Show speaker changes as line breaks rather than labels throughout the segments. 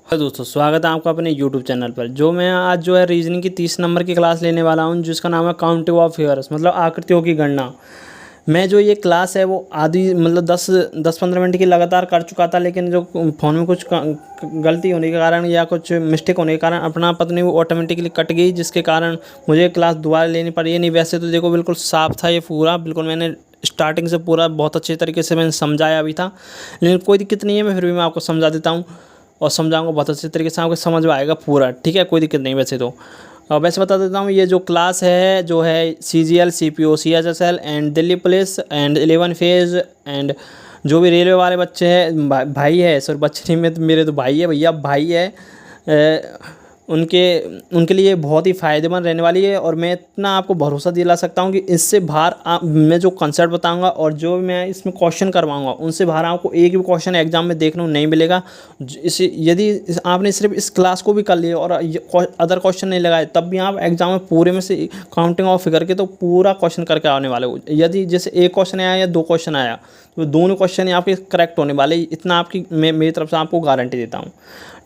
Hello दोस्तों, स्वागत है आपका अपने YouTube चैनल पर। जो मैं आज जो है रीजनिंग की 30 नंबर की क्लास लेने वाला हूं, जिसका नाम है काउंटिंग ऑफ फिगर्स, मतलब आकृतियों की गणना। मैं जो ये क्लास है वो आधी मतलब 10-15 मिनट की लगातार कर चुका था, लेकिन जो फ़ोन में कुछ गलती होने के कारण या कुछ मिस्टेक होने के कारण अपना पता नहीं वो ऑटोमेटिकली कट गई, जिसके कारण मुझे क्लास दोबारा लेनी पड़ी। नहीं वैसे तो देखो बिल्कुल साफ़ था ये पूरा, बिल्कुल मैंने स्टार्टिंग से पूरा बहुत अच्छे तरीके से मैंने समझाया भी था, लेकिन कोई दिक्कत नहीं है। मैं फिर भी मैं आपको समझा देता हूँ और समझाऊंगा बहुत अच्छे तरीके से, आपको समझ में आएगा पूरा। ठीक है, कोई दिक्कत नहीं। वैसे तो वैसे बता देता हूँ, ये जो क्लास है जो है CGL CPO CHSL and Delhi police and 11 phase and जो भी रेलवे वाले बच्चे हैं, भाई है सर, बच्चे नहीं, में तो मेरे तो भाई है भैया, भाई है, उनके उनके लिए बहुत ही फ़ायदेमंद रहने वाली है। और मैं इतना आपको भरोसा दिला सकता हूँ कि इससे बाहर मैं जो कंसेप्ट बताऊँगा और जो मैं इसमें क्वेश्चन करवाऊँगा, उनसे बाहर आपको एक भी क्वेश्चन एग्जाम में देखने को नहीं मिलेगा। इसे यदि आपने सिर्फ इस क्लास को भी कर लिया और अदर क्वेश्चन नहीं लगाए, तब भी आप एग्जाम में पूरे में से काउंटिंग ऑफ फिगर के तो पूरा क्वेश्चन करके आने वाले हो। यदि जैसे एक क्वेश्चन आया या दो क्वेश्चन आया, तो दोनों क्वेश्चन ही आपके करेक्ट होने वाले, इतना आपकी मेरी तरफ से आपको गारंटी देता हूँ।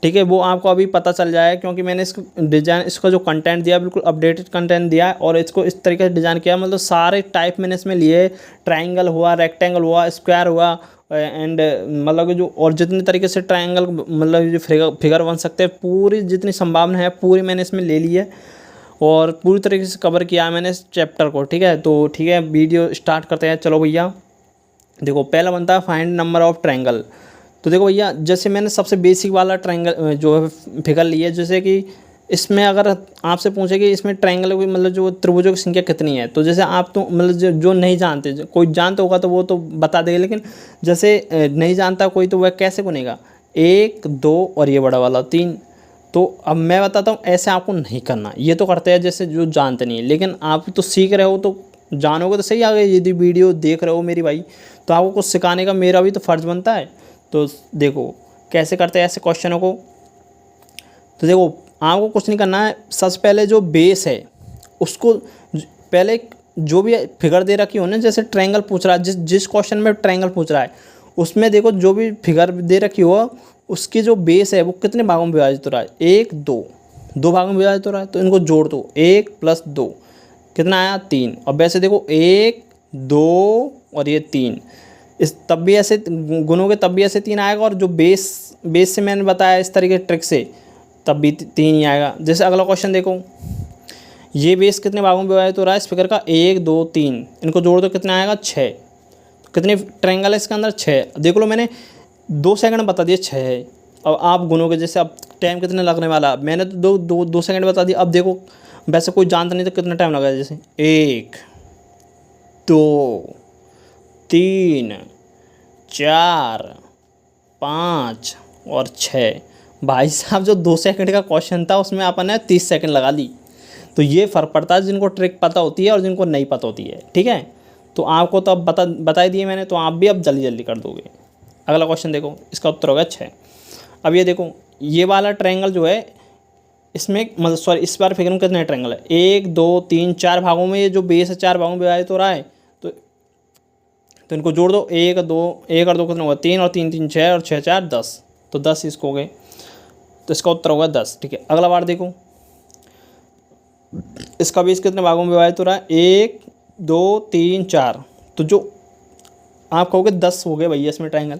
ठीक है, वो आपको अभी पता चल जाए, क्योंकि मैंने इसको डिज़ाइन, इसका जो कंटेंट दिया बिल्कुल अपडेटेड कंटेंट दिया है और इसको इस तरीके से डिज़ाइन किया, मतलब सारे टाइप मैंने इसमें लिए, ट्रायंगल हुआ, रेक्टेंगल हुआ, स्क्वायर हुआ एंड मतलब जो और जितने तरीके से ट्रायंगल मतलब जो फिगर बन सकते हैं, पूरी जितनी संभावना है पूरी मैंने इसमें ले ली है और पूरी तरीके से कवर किया है मैंने इस चैप्टर को। ठीक है, तो ठीक है, वीडियो स्टार्ट करते हैं। चलो भैया, देखो पहला बनता है फाइंड नंबर ऑफ ट्रायंगल। तो देखो भैया, जैसे मैंने सबसे बेसिक वाला ट्रायंगल जो है फिगर ली है, जैसे कि इसमें अगर आपसे पूछे कि इसमें ट्रायंगल की मतलब जो त्रिभुजों की संख्या कितनी है, तो जैसे आप तो मतलब जो नहीं जानते, कोई जानता होगा तो वो तो बता देगा, लेकिन जैसे नहीं जानता कोई, तो वह कैसे बनेगा? 1 2 और ये बड़ा वाला 3। तो अब मैं बताता हूँ, ऐसे आपको नहीं करना। ये तो करते हैं जैसे जो जानते नहीं है, लेकिन आप तो सीख रहे हो तो जानोगे तो सही। आगे यदि वीडियो देख रहे हो मेरी भाई, तो आपको कुछ सिखाने का मेरा भी तो फ़र्ज़ बनता है। तो देखो कैसे करते हैं ऐसे क्वेश्चनों को। तो देखो, आपको कुछ नहीं करना है। सबसे पहले जो बेस है उसको पहले, जो भी फिगर दे रखी हो ना, जैसे ट्रायंगल पूछ रहा है, जिस क्वेश्चन में ट्रायंगल पूछ रहा है उसमें देखो जो भी फिगर दे रखी हो उसकी जो बेस है वो कितने भागों में विभाजित हो रहा है? 1 2, 2 भागों में विभाजित हो रहा है, तो इनको जोड़ दो। 1 + 2 कितना आया? 3। और वैसे देखो 1 2 और ये 3, इस तब भी ऐसे गुनोगे तब भी ऐसे 3 आएगा, और जो बेस से मैंने बताया इस तरीके ट्रिक से, तब भी 3 ही आएगा। जैसे अगला क्वेश्चन देखो, ये बेस कितने भागों में विभाजित हो रहा है इस फिगर का? 1 2 3, इनको जोड़ दो कितना आएगा? 6। कितने ट्रायंगल है इसके अंदर? 6। देख लो, मैंने 2 सेकंड बता दिए 6 है। अब आप गुनोगे, जैसे अब टाइम कितने लगने वाला, मैंने तो दो सेकंड बता दिया। अब देखो, वैसे कोई जानता नहीं तो कितना टाइम लगा, जैसे 1 2 3 4 5 और 6। भाई साहब, जो 2 सेकंड का क्वेश्चन था उसमें अपन ने 30 सेकंड लगा दी। तो ये फ़र्क पड़ता है जिनको ट्रिक पता होती है और जिनको नहीं पता होती है। ठीक है, तो आपको तो अब बता ही दिए मैंने, तो आप भी अब जल्दी जल्दी कर दोगे। अगला क्वेश्चन देखो, इसका उत्तर होगा 6। अब ये देखो, ये वाला ट्रायंगल जो है इसमें मतलब सॉरी, इस बार फिगर में कितने ट्रायंगल है? 1 2 3 4 भागों में, ये जो बेस है 4 भागों में विभाजित हो रहा है, तो इनको जोड़ दो। 1 2 1 और 2 कितना होगा? 3 और 3 3 6 और 6 4 10, तो 10 इसको हो गए, तो इसका उत्तर होगा 10। ठीक है, अगला बार देखो, इसका बेस कितने भागों में विभाजित हो रहा है? 1 2 3 4, तो जो आप कहोगे 10 हो गए भैया इसमें ट्रायंगल।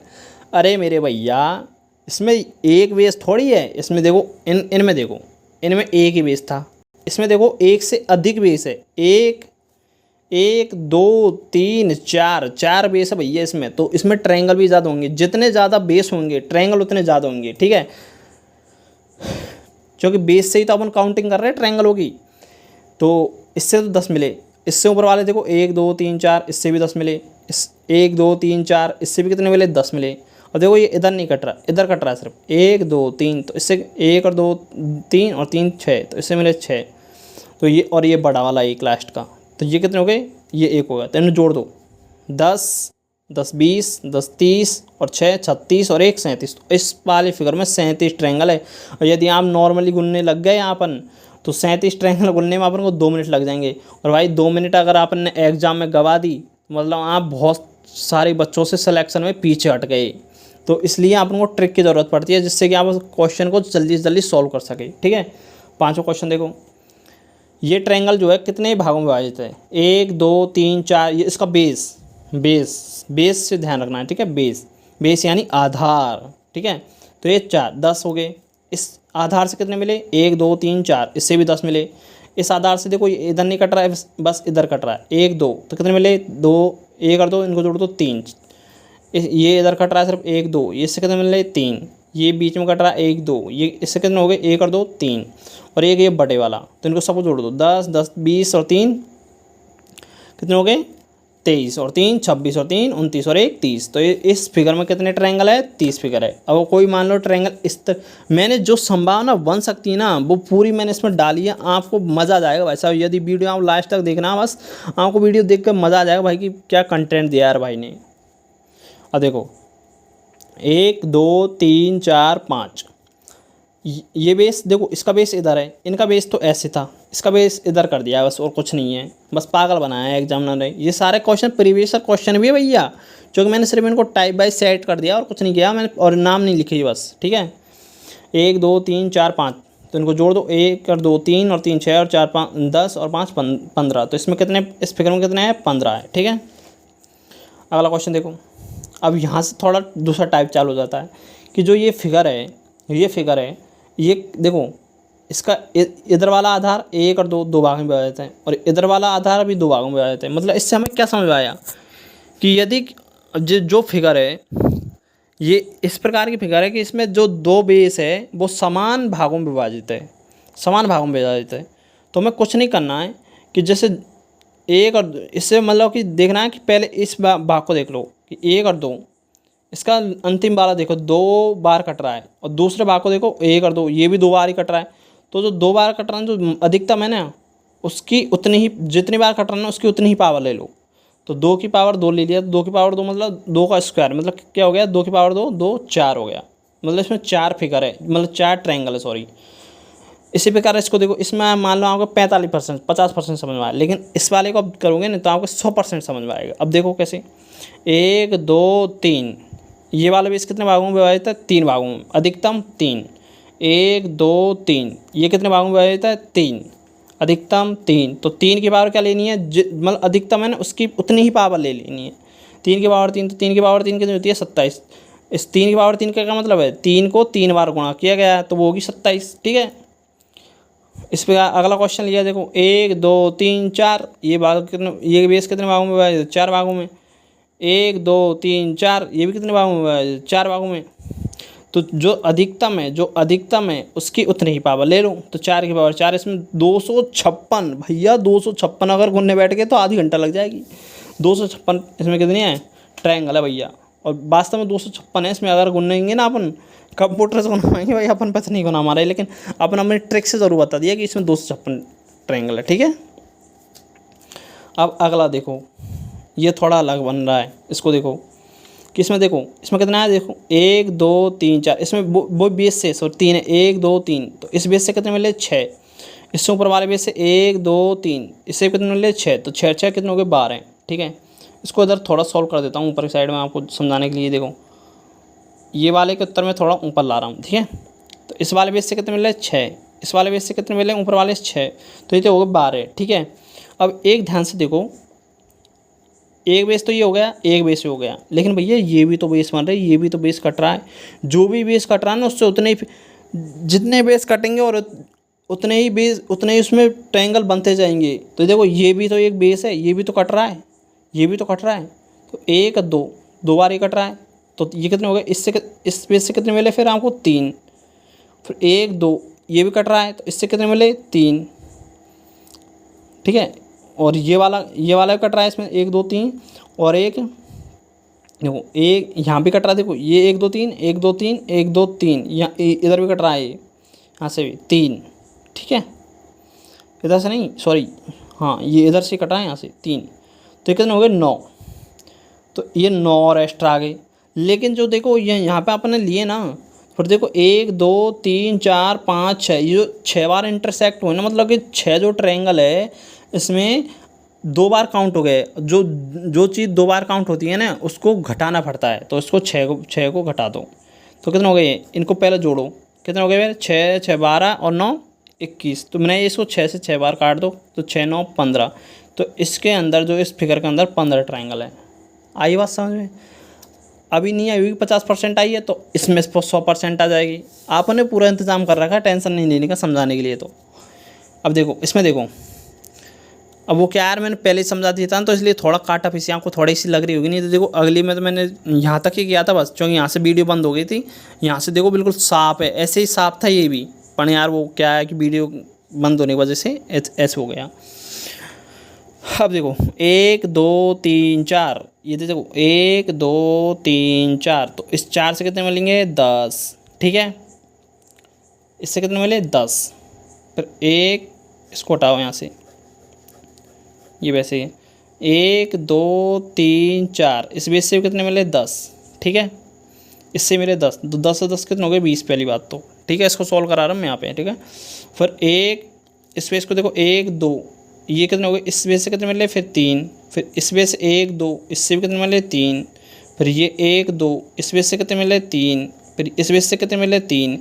अरे मेरे भैया, इसमें एक बेस थोड़ी है। इसमें देखो, इनमें देखो, इनमें एक ही बेस था, इसमें देखो एक से अधिक बेस है। 1 2 3 4 बेस है भैया इसमें, तो इसमें ट्रायंगल भी ज़्यादा होंगे। जितने ज़्यादा बेस होंगे ट्रायंगल उतने ज़्यादा होंगे। ठीक है, क्योंकि बेस से ही तो अपन काउंटिंग कर रहे हैं ट्रायंगलों की। तो इससे तो 10 मिले, इससे ऊपर वाले देखो 1 2 3 4, इससे भी 10 मिले, इस 1 2 3 4, इससे भी कितने मिले? 10 मिले। और देखो ये इधर नहीं कट रहा, इधर कट रहा है सिर्फ 1 2 3, तो इससे 1 और 2 3 और 3 6, तो इससे मिले 6। तो ये और ये बड़ा वाला एक लास्ट का, तो ये कितने हो गए? ये 1 होगा, तो इन्हें जोड़ दो। 10 10 20 10 30 और 6 36 और 1 37, तो इस वाले फिगर में 37 ट्रायंगल है। और यदि आप नॉर्मली गुनने लग गए अपन, तो 37 ट्रायंगल गुनने में अपन को 2 मिनट लग जाएंगे। और भाई 2 मिनट अगर आपन ने एग्जाम में गवा दी, मतलब आप बहुत सारे बच्चों से सिलेक्शन में पीछे हट गए। तो इसलिए आप उनको ट्रिक की ज़रूरत पड़ती है, जिससे कि आप उस क्वेश्चन को जल्दी से जल्दी सॉल्व कर सकें। ठीक है, पाँचवा क्वेश्चन देखो, ये ट्रायंगल जो है कितने भागों में विभाजित है? 1 2 3 4। ये इसका बेस से ध्यान रखना है। ठीक है, बेस यानी आधार। ठीक है, तो ये 4 10 हो गए। इस आधार से कितने मिले? 1 2 3 4, इससे भी 10 मिले। इस आधार से देखो ये इधर नहीं कट रहा है, बस इधर कट रहा है। 1 2, तो कितने मिले? 2, 1 और 2 इनको जोड़ दो 3। ये इधर कट रहा है सिर्फ 1 2, ये इससे कितने मिले? 3। ये बीच में कट रहा है 1 2, ये इससे कितने हो गए? 1 और 2 3, और एक ये बटे वाला, तो इनको सबको जोड़ दो। 10 10 20 और 3 कितने हो गए? 23 और 3 26 और 3 29 और 1 30। तो ये इस फिगर में कितने ट्रायंगल है? 30 फिगर है। अब कोई मान लो ट्रायंगल मैंने जो संभावना बन सकती है ना वो पूरी मैंने इसमें डाली है। आपको मज़ा आ जाएगा भाई साहब, यदि वीडियो आप लास्ट तक देखना, बस आपको वीडियो देख कर मज़ा आ जाएगा भाई कि क्या कंटेंट दिया यार भाई ने। अब देखो 1 2 3 4 5, ये बेस देखो, इसका बेस इधर है, इनका बेस तो ऐसे था, इसका बेस इधर कर दिया है बस, और कुछ नहीं है, बस पागल बनाया है एग्जामिनर ने। ये सारे क्वेश्चन प्रीवियस क्वेश्चन भी है भैया, क्योंकि मैंने सिर्फ इनको टाइप बाय सेट कर दिया और कुछ नहीं किया मैंने, और नाम नहीं लिखी बस। ठीक है, 1 2 3 4 5, तो इनको जोड़ दो। 1 और 2 3 और 3 6 और 4 5 10 और 5 15। तो इसमें कितने, इस फिगर में कितने हैं? 15 है। ठीक है, अगला क्वेश्चन देखो। अब यहाँ से थोड़ा दूसरा टाइप चालू हो जाता है कि जो ये फिगर है, ये देखो, इसका इधर वाला आधार 1 और 2 भाग में विभाजित है, और इधर वाला आधार भी 2 भागों में विभाजित है। मतलब इससे हमें क्या समझ आया कि यदि जो फिगर है ये इस प्रकार की फिगर है कि इसमें जो 2 बेस है वो समान भागों में विभाजित है। तो हमें कुछ नहीं करना है कि जैसे 1 और 2, इससे मतलब कि देखना है कि पहले इस भाग को देख लो कि 1 और 2, इसका अंतिम वाला देखो 2 बार कट रहा है, और दूसरे भाग को देखो 1 और 2, ये भी 2 बार ही कट रहा है। तो जो 2 बार कट रहा है, जो अधिकतम है ना, उसकी उतनी ही, जितनी बार कट रहा है ना उसकी उतनी ही पावर ले लो। तो 2 की पावर 2 ले लिया, तो 2 की पावर 2 मतलब 2 का स्क्वायर, मतलब क्या हो गया? 2 की पावर 2 2 4 हो गया। मतलब इसमें 4 फिगर है, मतलब 4 ट्रायंगल है, सॉरी। इसी प्रकार इसको देखो, इसमें मान लो आपको 45% 50% समझ में आया, लेकिन इस वाले को अब करोगे ना तो आपको 100% समझ में आएगा। अब देखो कैसे, 1 2 3, ये वाला बेस कितने भागों में विभाजित है? 3 भागों में, अधिकतम 3। 1 2 3, ये कितने भागों में विभाजित है? 3, अधिकतम 3। तो 3 की पावर क्या लेनी है? मतलब अधिकतम है ना, उसकी उतनी ही पावर ले लेनी है। 3 की पावर 3, तो 3 की पावर 3 कितनी होती है? 27। इस 3 की पावर 3 का क्या मतलब है? 3 को 3 बार गुणा किया गया है, तो वो होगी 27। ठीक है, इस पर अगला क्वेश्चन लिया देखो, 1 2 3 4, ये भाग कितने, ये बेस कितने भागों में विभाजित है? 4 भागों में। 1 2 3 4, ये भी कितने भागों में? 4 भागों में। तो जो अधिकतम है उसकी उतनी ही पावर ले लो। तो 4 की पावर 4, इसमें 256 भैया, 256 अगर गुनने बैठ गए तो आधी घंटा लग जाएगी। 256 इसमें कितनी है? ट्रायंगल है भैया, और वास्तव में 256 है। इसमें अगर गुनेंगे ना अपन, कंप्यूटर से गुनाएंगे भाई, अपन पता नहीं गुना हमारा, लेकिन अपन अपने ट्रिक से ज़रूर बता दिया कि इसमें 256 ट्रायंगल है। ठीक है, अब अगला देखो, ये थोड़ा अलग बन रहा है, इसको देखो कि इसमें देखो, इसमें कितना है? देखो 1 2 3 4, इसमें वो बेस से 3 है, 1 2 3, तो इस बेस से कितने मिले? 6। इससे ऊपर वाले बेस से 1 2 3, इससे कितने मिले? 6। तो 6 6 कितने हो गए? 12। ठीक है, इसको इधर थोड़ा सॉल्व कर देता हूँ ऊपर की साइड में आपको समझाने के लिए। देखो, ये वाले के उत्तर में थोड़ा ऊपर ला रहा हूँ। ठीक है, तो इस वाले बेस से कितने मिले? 6। इस वाले बेस से कितने मिले? ऊपर वाले से 6, तो ये तो हो गए 12। ठीक है, अब एक ध्यान से देखो, एक बेस तो ये हो गया, एक बेस हो गया, लेकिन भैया ये भी तो बेस बन रहा है, ये भी तो बेस कट रहा है। जो भी बेस कट रहा है ना, उससे उतने ही, जितने बेस कटेंगे और उतने ही उसमें ट्रायंगल बनते जाएंगे। तो देखो, ये भी तो एक बेस है, ये भी तो कट रहा है, ये भी तो कट रहा है। तो 1 2 बार ये कट रहा है, तो ये कितने हो गए? इस बेस से कितने मिले फिर आपको? 3। फिर 1 2, ये भी कट रहा है, तो इससे कितने मिले? 3। ठीक है, और ये वाला भी कट रहा है, इसमें 1 2 3, और एक देखो, एक यहाँ भी कट रहा है। देखो, ये 1 2 3 1 2 3 1 2 3, यहाँ इधर भी कट रहा है, यहाँ से भी 3। ठीक है, इधर से नहीं, सॉरी, हाँ, ये इधर से कट रहा है, यहाँ से 3। तो ये कितने हो गए? 9। तो ये 9 और एक्स्ट्रा आ गए। लेकिन जो देखो, ये यहाँ पे आपने लिए ना, फिर देखो 1 2 3 4 5 6, ये जो 6 बार इंटरसेक्ट हुए ना, मतलब कि 6 जो ट्रायंगल है, इसमें दो बार काउंट हो गए, जो जो चीज़ दो बार काउंट होती है ना उसको घटाना पड़ता है, तो इसको छः को घटा दो तो कितना हो गए, इनको पहले जोड़ो, कितना हो गया, छः छः 12 और 9 21। तो मैंने इसको 6 से 6 बार काट दो तो 6 9 15। तो इसके अंदर जो इस फिगर के अंदर 15 ट्राइंगल है। आई बात समझ में? अभी नहीं आई हुई 50% आई है तो इसमें 100% आ जाएगी। आपने पूरा इंतजाम कर रखा है, टेंशन नहीं लेने का समझाने के लिए। तो अब देखो इसमें देखो, अब वो क्या यार मैंने पहले ही समझा दिया था ना, तो इसलिए थोड़ा काटा पीसी आपको थोड़ी सी लग रही होगी। नहीं तो देखो अगली में तो मैंने यहाँ तक ही किया था बस, क्योंकि यहाँ से वीडियो बंद हो गई थी। यहाँ से देखो बिल्कुल साफ है, ऐसे ही साफ था ये भी, पर यार वो क्या है कि वीडियो बंद होने की वजह से ऐसे हो गया। अब देखो 1 2 3 4, ये देखो 1 2 3 4, तो इस 4 से कितने मिलेंगे 10, ठीक है। इससे कितने मिले 10, फिर एक इसको हटाओ यहाँ से, ये वैसे ही 1 2 3 4, इस बेस से कितने मिले 10, ठीक है। इससे मेरे 10, तो 10 से 10 कितने हो गए 20 पहली बात तो, ठीक है। इसको सॉल्व करा रहा हूँ मैं यहाँ पे, ठीक है। फिर एक इस बेस को देखो 1 2, ये कितने हो गए, इस बेस से कितने मिले फिर 3, फिर इस बेस से 1 2, इससे भी कितने मिले 3, फिर ये 1 2, इस बेस से कितने मिले 3, फिर इस बेस से कितने मिले 3,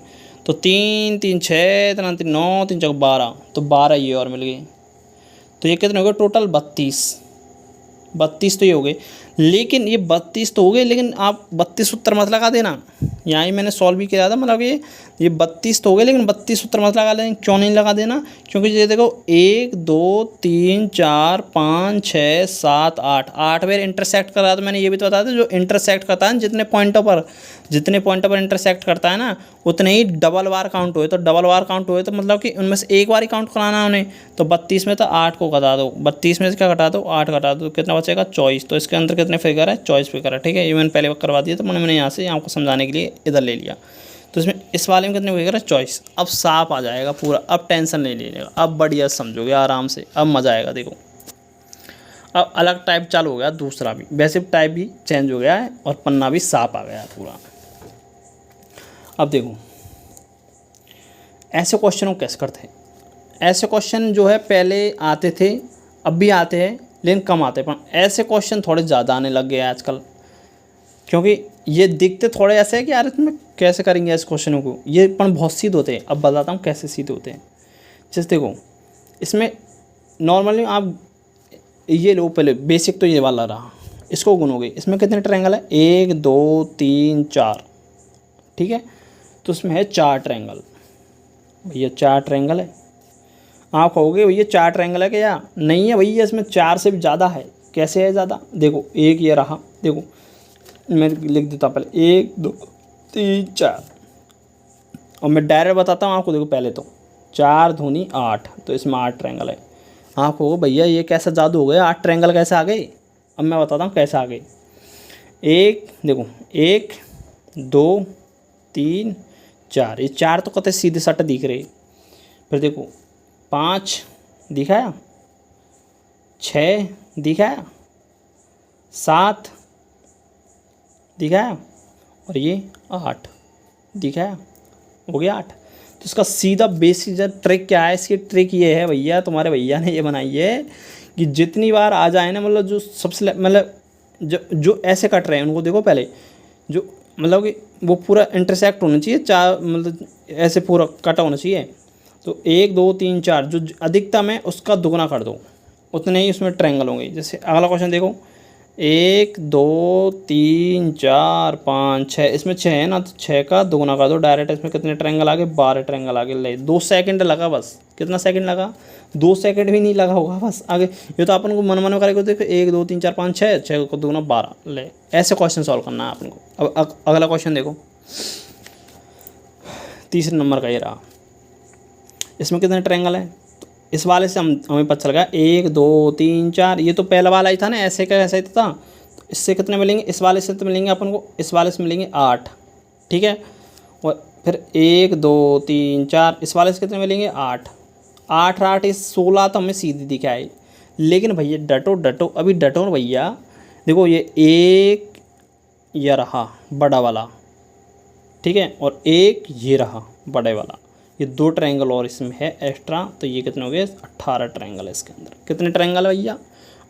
तो 3 3 6 3 3 9 3 4 12, तो 12 ये और मिल गई। तो ये कितने हो गए टोटल 32 तो ये हो गए। लेकिन ये 32 तो हो गए, लेकिन आप 32 उत्तर मत लगा देना। यहाँ ही मैंने सॉल्व भी किया था, मतलब ये 32 तो हो गए, लेकिन 32 उत्तर मत लगा देना। क्यों नहीं लगा देना? क्योंकि ये देखो 1 2 3 4 5 6 7 8 बार इंटरसेक्ट कर रहा है। तो मैंने ये भी तो बताया था, जो इंटरसेक्ट करता है जितने पॉइंटों पर इंटरसेक्ट करता है ना, उतने ही डबल बार काउंट हुए। तो डबल बार काउंट हुए तो मतलब कि उनमें से एक बार ही काउंट कराना है उन्हें। तो 32 में तो 8 को घटा दो, 32 में से क्या घटा दो 8 घटा दो, कितना बचेगा 24। तो इसके अंदर कितने फिगर है 24 फिगर है, ठीक है। ये मैंने पहले करवा दिया, तो मैंने यहाँ से आपको समझाने के लिए इधर ले लिया। तो इसमें इस वाले में कितने फिगर है 24। अब साफ आ जाएगा पूरा, अब टेंशन नहीं लेगा, अब बढ़िया समझोगे आराम से, अब मज़ा आएगा। देखो अब अलग टाइप चालू हो गया, दूसरा भी वैसे टाइप भी चेंज हो गया है और पन्ना भी साफ आ गया है पूरा। अब देखो ऐसे क्वेश्चन को कैसे करते हैं। ऐसे क्वेश्चन जो है पहले आते थे, अब भी आते हैं, लेकिन कम आते हैं। पर ऐसे क्वेश्चन थोड़े ज़्यादा आने लग गए आजकल, क्योंकि ये दिखते थोड़े ऐसे है कि यार इसमें कैसे करेंगे इस क्वेश्चनों को, ये पण बहुत सीधे होते हैं। अब बताता हूँ कैसे सीधे होते हैं। जैसे देखो इसमें नॉर्मली आप ये लो, पहले बेसिक तो ये वाला रहा, इसको गुनोगे। इसमें कितने ट्रायंगल है 1 2 3 4, ठीक है। तो इसमें है 4 ट्रायंगल, भैया 4 ट्रायंगल है। आप कहोगे भैया 4 ट्रायंगल है क्या? नहीं है भैया, इसमें 4 से भी ज़्यादा है। कैसे है ज़्यादा? देखो एक ये रहा, देखो मैं लिख देता हूँ पहले 1 2 3 4, और मैं डायरेक्ट बताता हूँ आपको। देखो पहले तो 4 दूनी 8, तो इसमें 8 ट्रायंगल है। आप कहोगे भैया ये कैसा जादू हो गया, 8 ट्रायंगल कैसे आ गए? अब मैं बताता हूँ कैसे आ गए। देखो 1 2 3 4, ये 4 तो कतई सीधे सट दिख रहे। फिर देखो 5 दिखाया, 6 दिखाया, 7 दिखाया, और ये 8 दिखाया, हो गया 8। तो इसका सीधा बेसिक ट्रिक क्या है? इसकी ट्रिक ये है भैया, तुम्हारे भैया ने ये बनाई है कि जितनी बार आ जाए ना, मतलब जो सबसे मतलब जो ऐसे कट रहे हैं उनको देखो पहले, जो मतलब कि वो पूरा इंटरसेक्ट होना चाहिए, 4 मतलब ऐसे पूरा कटा होना चाहिए। तो 1 2 3 4 जो अधिकतम है उसका दुगना कर दो, उतने ही उसमें ट्रायंगल होंगे। जैसे अगला क्वेश्चन देखो 1 2 3 4 5 6, इसमें 6 है ना, तो 6 का दुगना कर दो डायरेक्ट। इसमें कितने ट्रायंगल आ गए 12 ट्रायंगल आ गए। ले 2 सेकंड लगा बस। कितना सेकंड लगा? 2 सेकंड भी नहीं लगा होगा बस आगे। ये तो अपन को मन मन करेगा, देखो 1 2 3 4 5 6, 6 को दुगना 12। ले ऐसे क्वेश्चन सॉल्व करना है अपन को। अब अगला क्वेश्चन देखो, तीसरे नंबर का ये रहा। इसमें कितने ट्रायंगल है? तो इस वाले से हमें पता चल गया 1 2 3 4, ये तो पहला वाला ही था ना, ऐसे का ऐसा ही था। तो इससे कितने मिलेंगे? इस वाले से तो मिलेंगे अपन को, इस वाले से मिलेंगे 8, ठीक है। और फिर 1 2 3 4, इस वाले से कितने मिलेंगे 8 8 8, इस 16 तो हमें सीधी दिखाई। लेकिन भैया डटो अभी डटो भैया। देखो ये एक ये रहा बड़ा वाला, ठीक है, और एक ये रहा बड़े वाला, ये 2 ट्रायंगल और इसमें है एक्स्ट्रा। तो ये कितने हो गए 18 ट्रायंगल है इसके अंदर। कितने ट्रायंगल है भैया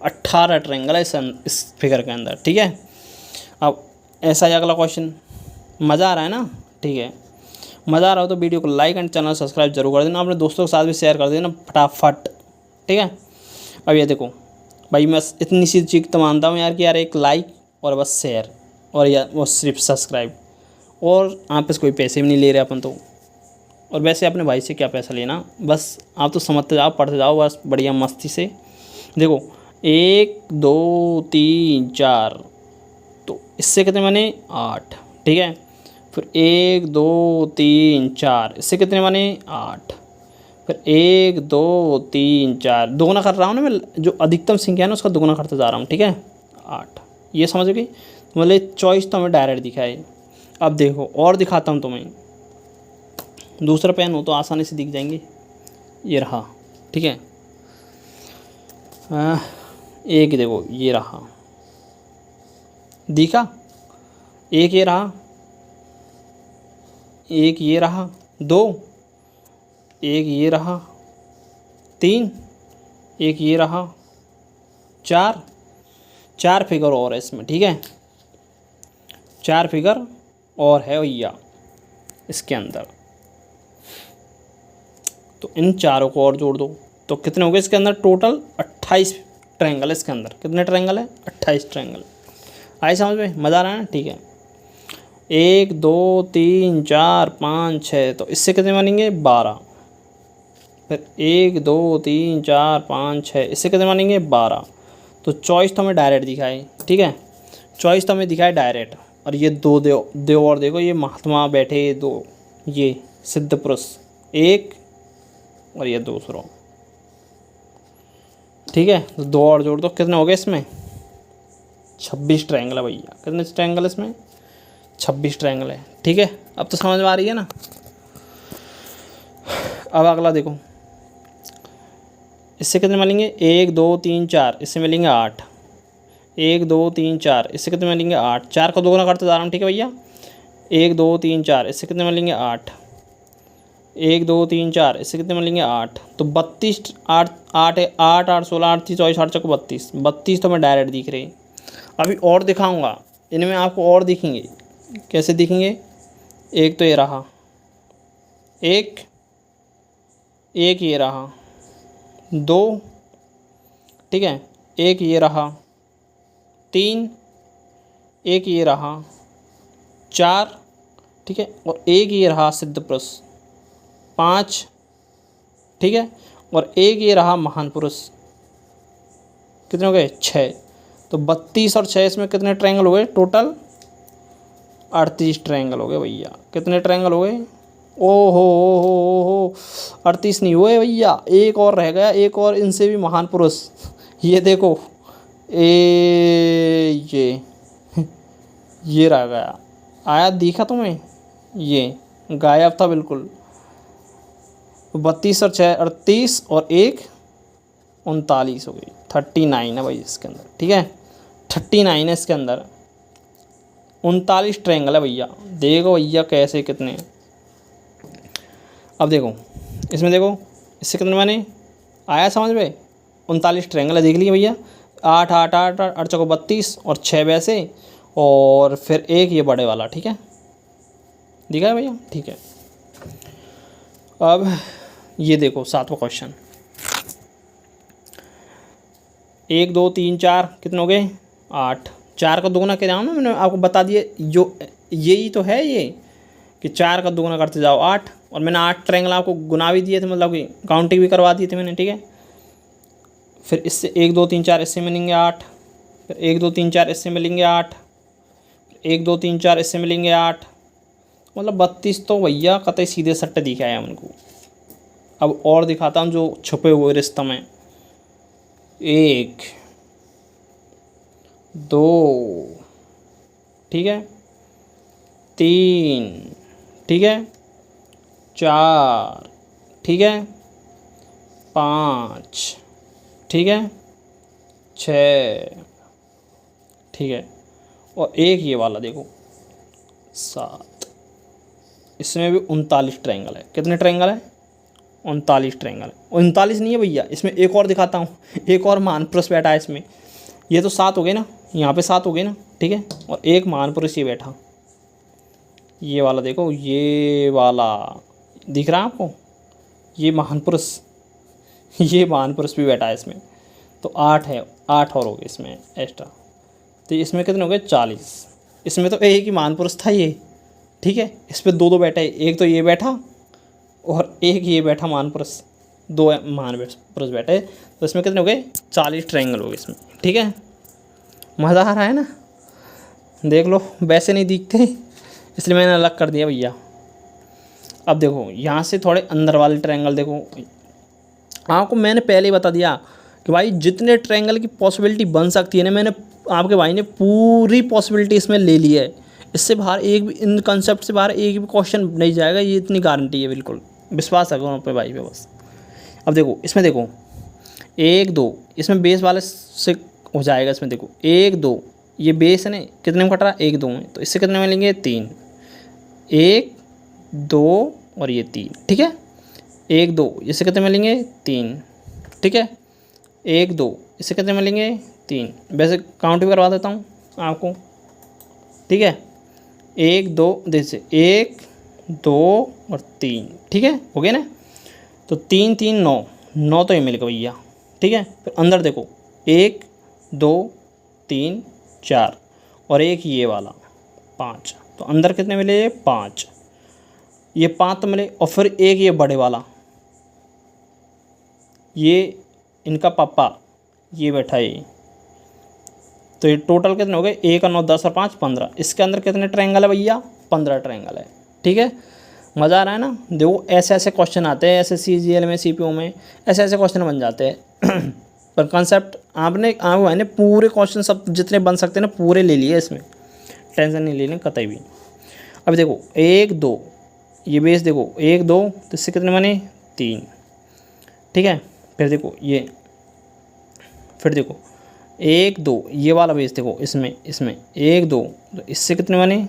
18 ट्रायंगल है इस फिगर के अंदर, ठीक है। अब ऐसा ही अगला क्वेश्चन। मज़ा आ रहा है ना? ठीक है, मज़ा आ रहा हो तो वीडियो को लाइक एंड चैनल सब्सक्राइब जरूर कर देना, अपने दोस्तों के साथ भी शेयर कर देना फटाफट, ठीक है। अब ये देखो भाई, मैं इतनी सी चीज़ तो मानता हूँ यार कि यार एक लाइक और बस शेयर और या वो सिर्फ सब्सक्राइब, और आप इस कोई पैसे भी नहीं ले रहे अपन तो। और वैसे अपने भाई से क्या पैसा लेना, बस आप तो समझते जाओ, पढ़ते जाओ बस बढ़िया मस्ती से। देखो 1 2 3 4, तो इससे कितने बने 8, ठीक है। फिर 1 2 3 4, इससे कितने बने 8। फिर 1 2 3 4, दोगुना कर रहा हूँ ना मैं, जो अधिकतम संख्या है ना उसका दोगुना करते जा रहा हूँ, ठीक है। 8, ये समझ गई। मतलब चॉइस तो हमें डायरेक्ट दिखाए। अब देखो और दिखाता हूँ तुम्हें, दूसरा पेन हो तो आसानी से दिख जाएंगे। ये रहा, ठीक है। एक देखो ये रहा, दिखा? एक ये रहा, एक ये रहा, 2, एक ये रहा, 3, एक ये रहा, 4, 4 फिगर और है इसमें, ठीक है। 4 फिगर और है भैया इसके अंदर, तो इन चारों को और जोड़ दो तो कितने हो गए इसके अंदर टोटल 28 ट्रायंगल है इसके अंदर। कितने ट्रायंगल है? 28 ट्रायंगल। आए समझ में? मज़ा आ रहा है ना? ठीक है। 1 2 3 4 5 6, तो इससे कितने बनेंगे 12। फिर 1 2 3 4 5 6, इससे कितने बनेंगे 12। तो चॉइस तो हमें डायरेक्ट दिखाए, ठीक है। चॉइस तो हमें दिखाए डायरेक्ट। और ये दो दो और देखो, ये महात्मा बैठे दो, ये सिद्ध पुरुष एक और ये दूसरों, ठीक है। तो 2 और जोड़ दो, कितने हो गए इसमें 26 ट्रायंगल है भैया। कितने ट्रायंगल इसमें 26 ट्रायंगल है, ठीक है। अब तो समझ में आ रही है ना? अब अगला देखो, इससे कितने मिलेंगे 1 2 3 4, इससे मिलेंगे 8। 1 2 3 4, इससे कितने मिलेंगे 8। 4 को दोगुना करते जा रहा हूँ, ठीक है भैया। 1 2 3 4, इससे कितने मिलेंगे 8। 1 2 3 4, इससे कितने मिलेंगे 8। तो 32, 8 8 8 8 16 8 30 24 8 चौको 32, 32 तो मैं डायरेक्ट दिख रही। अभी और दिखाऊंगा, इनमें आपको और दिखेंगे। कैसे दिखेंगे? एक तो ये रहा, एक ये रहा, 2, ठीक है, एक ये रहा, 3, एक ये रहा, 4, ठीक है, और एक ये रहा सिद्ध पुरुष, 5, ठीक है, और एक ये रहा महान पुरुष। कितने हो गए 6। तो 32 और 6 इसमें कितने ट्रायंगल हो गए टोटल 38 ट्रायंगल हो गए भैया। कितने ट्रायंगल हो गए? हो 38 नहीं हुए भैया, एक और रह गया, एक और इनसे भी महान पुरुष। ये देखो ये रह गया, आया दिखा तुम्हें? ये गायब था बिल्कुल। 32 और 6 38 और 1 39 हो गई, 39 है भाई इसके अंदर, ठीक है। 39 है इसके अंदर, 39 ट्रायंगल है भैया। देखो भैया कैसे कितने। अब देखो इसमें, देखो इससे कितने मैंने आया समझ में? 39 ट्रायंगल है, देख लिए भैया। 8 8 8 8 8 चौको 32 और 6 वैसे, और फिर एक ये बड़े वाला, ठीक है। दिखा है भैया? ठीक है। अब ये देखो 7वां क्वेश्चन। 1 2 3 4 कितने हो गए 8। 4 का दोगुना कर जाओ ना, मैंने आपको बता दिया, जो यही तो है ये कि 4 का दोगुना करते जाओ 8। और मैंने 8 ट्रायंगल आपको गुना भी दिए थे, मतलब कि काउंटिंग भी करवा दिए थे मैंने, ठीक है। फिर इससे 1 2 3 4 इससे मिलेंगे 8। फिर 1 2 3 4 इससे मिलेंगे 8। 1 2 3 4 इससे मिलेंगे 8। मतलब 32 तो भैया कतई सीधे सट्टे दिखा है उनको। अब और दिखाता हूँ जो छुपे हुए रिश्ते में। 1 2, ठीक है, 3, ठीक है, 4, ठीक है, 5, ठीक है, 6, ठीक है, और एक ये वाला देखो 7। इसमें भी 39 ट्रायंगल है। कितने ट्रायंगल है 39 ट्रायंगल। 39 नहीं है भैया, इसमें एक और दिखाता हूँ, एक और महान पुरुष बैठा है इसमें। ये तो 7 हो गए ना, यहाँ पे 7 हो गए ना, ठीक है। और एक महान पुरुष ये बैठा, ये वाला देखो, ये वाला दिख रहा है आपको, ये महान पुरुष, ये महान पुरुष भी बैठा है इसमें। तो 8 है, 8 और हो गए इसमें एक्स्ट्रा। तो इसमें कितने हो गए? 40। इसमें तो एक ही महान पुरुष था ये, ठीक है। इस पर दो बैठे, एक तो ये बैठा और एक ये बैठा महान पुरुष, 2 महान पुरुष बैठे। तो इसमें कितने हो गए? 40 ट्रायंगल हो गए इसमें, ठीक है। मज़ा आ रहा है ना? देख लो, वैसे नहीं दिखते इसलिए मैंने अलग कर दिया भैया। अब देखो यहाँ से थोड़े अंदर वाले ट्रायंगल देखो। आपको मैंने पहले ही बता दिया कि भाई जितने ट्रायंगल की पॉसिबिलिटी बन सकती है ना, मैंने आपके भाई ने पूरी पॉसिबिलिटी इसमें ले ली है। इससे बाहर एक भी, इन कंसेप्ट से बाहर एक भी क्वेश्चन नहीं जाएगा, ये इतनी गारंटी है, बिल्कुल विश्वास रखो पे भाई पे बस। अब देखो इसमें देखो 1 2, इसमें बेस वाले से हो जाएगा। इसमें देखो 1 2, ये बेस है ना, कितने में कट रहा है? 1 2 में। तो इससे कितने में लेंगे? 3, 1 2 और ये 3, ठीक है। 1 2, इससे कितने में लेंगे? 3, ठीक है। 1 2, इससे कितने में लेंगे? 3। वैसे काउंट भी करवा देता हूँ आपको, ठीक है। 1 2, जैसे 1 2 और 3, ठीक है, हो गया ना। तो 3 3 9, 9 तो ये मिल गया भैया, ठीक है। फिर अंदर देखो 1 2 3 4 और एक ये वाला 5। तो अंदर कितने मिले? 5। ये 5 तो मिले। और फिर एक ये बड़े वाला, ये इनका पापा ये बैठा है। तो ये टोटल कितने हो गए? 1 और 9 10 और 5 15। इसके अंदर कितने ट्रायंगल है भैया? 15 ट्रायंगल है, ठीक है। मज़ा आ रहा है ना? देखो ऐसे ऐसे क्वेश्चन आते हैं, ऐसे CGL में, CPO में ऐसे ऐसे क्वेश्चन बन जाते हैं। पर कॉन्सेप्ट आपने पूरे क्वेश्चन सब जितने बन सकते हैं ना पूरे ले लिए इसमें, टेंशन नहीं लेनी कतई भी। अब देखो 1 2, ये बेस देखो 1 2, तो इससे कितने बने? 3, ठीक है। फिर देखो ये, फिर देखो 1 2, ये वाला बेस देखो, इसमें 1 2, तो इससे कितने बने?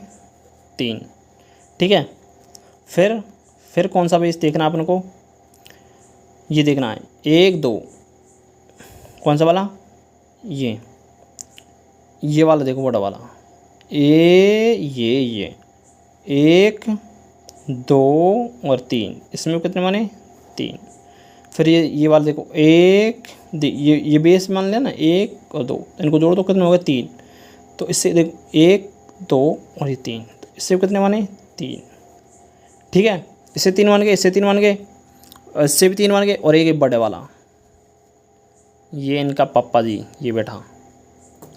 3, ठीक है। फिर कौन सा बेस देखना अपन को? ये देखना है 1 2, कौन सा वाला? ये वाला देखो, बड़ा वाला, ये 1 2 और 3, इसमें कितने बने? 3। फिर ये वाला देखो 1, ये बेस मान लिया ना, 1 और 2, इनको जोड़ दो, कितने हो गए? 3। तो इससे देखो 1 2 और ये 3, तो इससे कितने बने? 3, ठीक है। इससे 3 बन गए, इससे 3 बन गए, इससे भी 3 बन गए। और एक बड़े वाला, ये इनका पापा जी ये बैठा,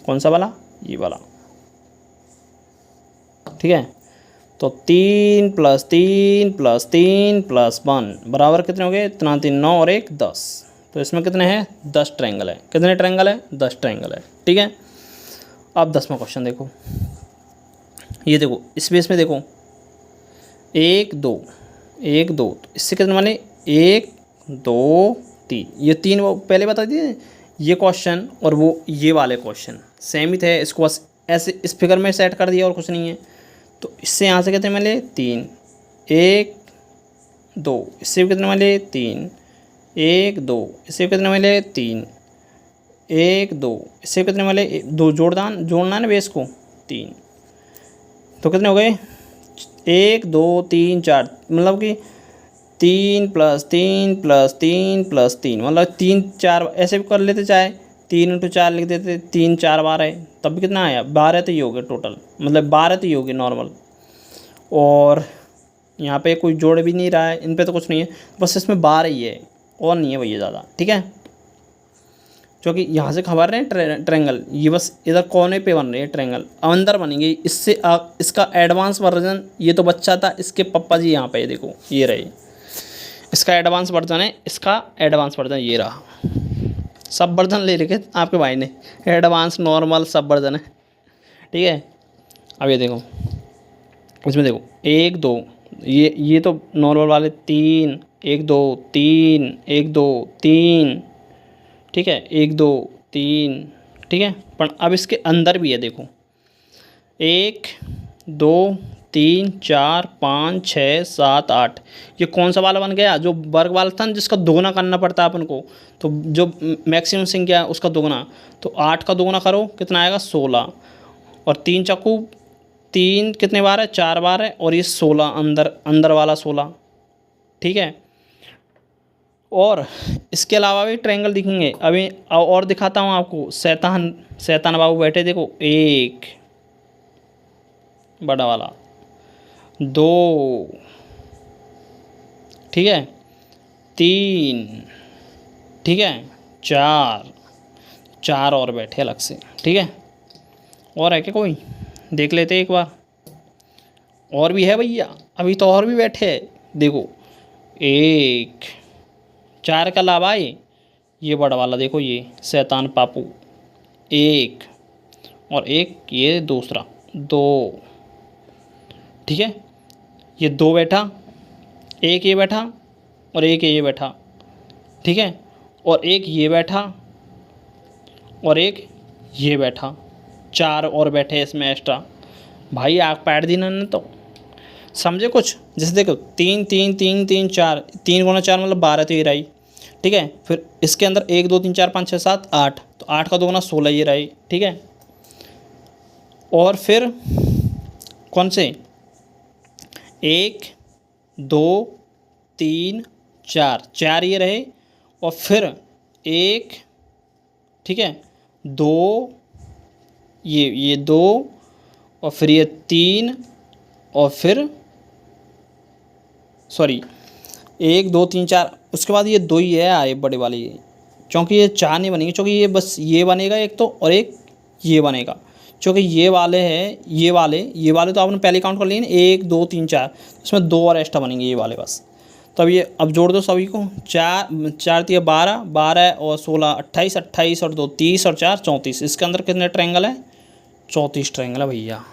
कौन सा वाला? ये वाला, ठीक है। तो 3 + 3 + 3 + 1 बराबर कितने हो गए? 3 3 9 और 1 10। तो इसमें कितने हैं? 10 ट्रायंगल है। कितने ट्रायंगल है? 10 ट्रायंगल है, ठीक है। अब 10वां क्वेश्चन देखो, ये देखो इस बेस में देखो 1 2 1 2, तो इससे कितने बने? 1 2 3। ये 3 वो पहले बता दिए, ये क्वेश्चन और वो ये वाले क्वेश्चन सेम ही थे। इसको बस ऐसे इस फिगर में सेट कर दिया और कुछ नहीं है। तो इससे यहाँ से कितने मिले? 3 1 2, इससे भी कितने मिले? 3 1 2, इससे कितने मिले? 3 1 2, इससे कितने मिले? 2 जोड़ना है ना बेस को, 3। तो कितने हो गए? 1 2 3 4, मतलब कि 3 + 3 + 3 + 3, मतलब 3 4 ऐसे भी कर लेते, चाहे 3 × 4 लिख देते, 3 4 12, तब भी कितना आया? 12 तो ये हो गए टोटल, मतलब 12 तो ये हो गए नॉर्मल। और यहाँ पे कोई जोड़ भी नहीं रहा है, इन पे तो कुछ नहीं है, बस इसमें 12 ही है और नहीं है भैया ज़्यादा, ठीक है। क्योंकि यहाँ से खबर रहे हैं ट्रायंगल, ये बस इधर कोने पे बन रहे हैं ट्रायंगल, अंदर बनेंगे। इससे इसका एडवांस वर्जन, ये तो बच्चा था, इसके पापा जी यहाँ पे देखो ये रहे, इसका एडवांस वर्जन है, इसका एडवांस वर्जन ये रहा। सब वर्जन ले रखे आपके भाई ने, एडवांस नॉर्मल सब वर्जन है, ठीक है। अब ये देखो इसमें देखो 1 2, ये तो नॉर्मल वाले 3 1 2 3 1 2 3, ठीक है, 1 2 3, ठीक है। पर अब इसके अंदर भी है देखो 1 2 3 4 5 6 7 8। ये कौन सा वाला बन गया? जो वर्ग वाला था ना, जिसका दोगुना करना पड़ता है अपन को, तो जो मैक्सिमम संख्या है उसका दोगुना। तो 8 का दोगुना करो, कितना आएगा? 16। और 3 चक्कू 3 कितने बार है? 4 बार है। और ये 16 अंदर अंदर वाला 16, ठीक है। और इसके अलावा भी ट्रायंगल दिखेंगे, अभी और दिखाता हूँ आपको। शैतान शैतान बाबू बैठे, देखो, 1 बड़ा वाला, 2, ठीक है, 3, ठीक है, 4 और बैठे अलग से, ठीक है। और है क्या कोई? देख लेते एक बार। और भी है भैया, अभी तो और भी बैठे हैं, देखो। 1 4 का अलावा ये बड़ा वाला, देखो, ये शैतान पापू 1, और एक ये दूसरा 2, ठीक है। ये 2 बैठा, एक ये बैठा, और एक ये बैठा, ठीक है। और एक ये बैठा, और एक ये बैठा, 4 और बैठे इसमें एक्स्ट्रा। भाई आग पैर दी ना तो समझे कुछ? जैसे देखो 3 3 3 3 4, 3 गुना 4 मतलब 12, तो ये रही, ठीक है। फिर इसके अंदर 1 2 3 4 5 6 7 8, तो 8 का 2 गुना 16, ये रही, ठीक है। और फिर कौन से? 1 2 3 4 ये रहे। और फिर 1, ठीक है, 2, ये 2, और फिर ये 3, और फिर सॉरी 1 2 3 4, उसके बाद ये 2 ही है आए बड़े वाले, ये क्योंकि ये 4 नहीं बनेंगे, क्योंकि ये बस ये बनेगा एक तो, और एक ये बनेगा, क्योंकि ये वाले हैं, ये वाले तो आपने पहले काउंट कर लिए ना, 1 2 3 4, इसमें 2 और एक्स्ट्रा बनेंगे ये वाले बस। तो अब जोड़ दो सभी को। 4 4 3 12, 12 और 16 28, 28 और 2 30, और 4 34। इसके अंदर कितने ट्रायंगल है? 34 ट्रायंगल है भैया।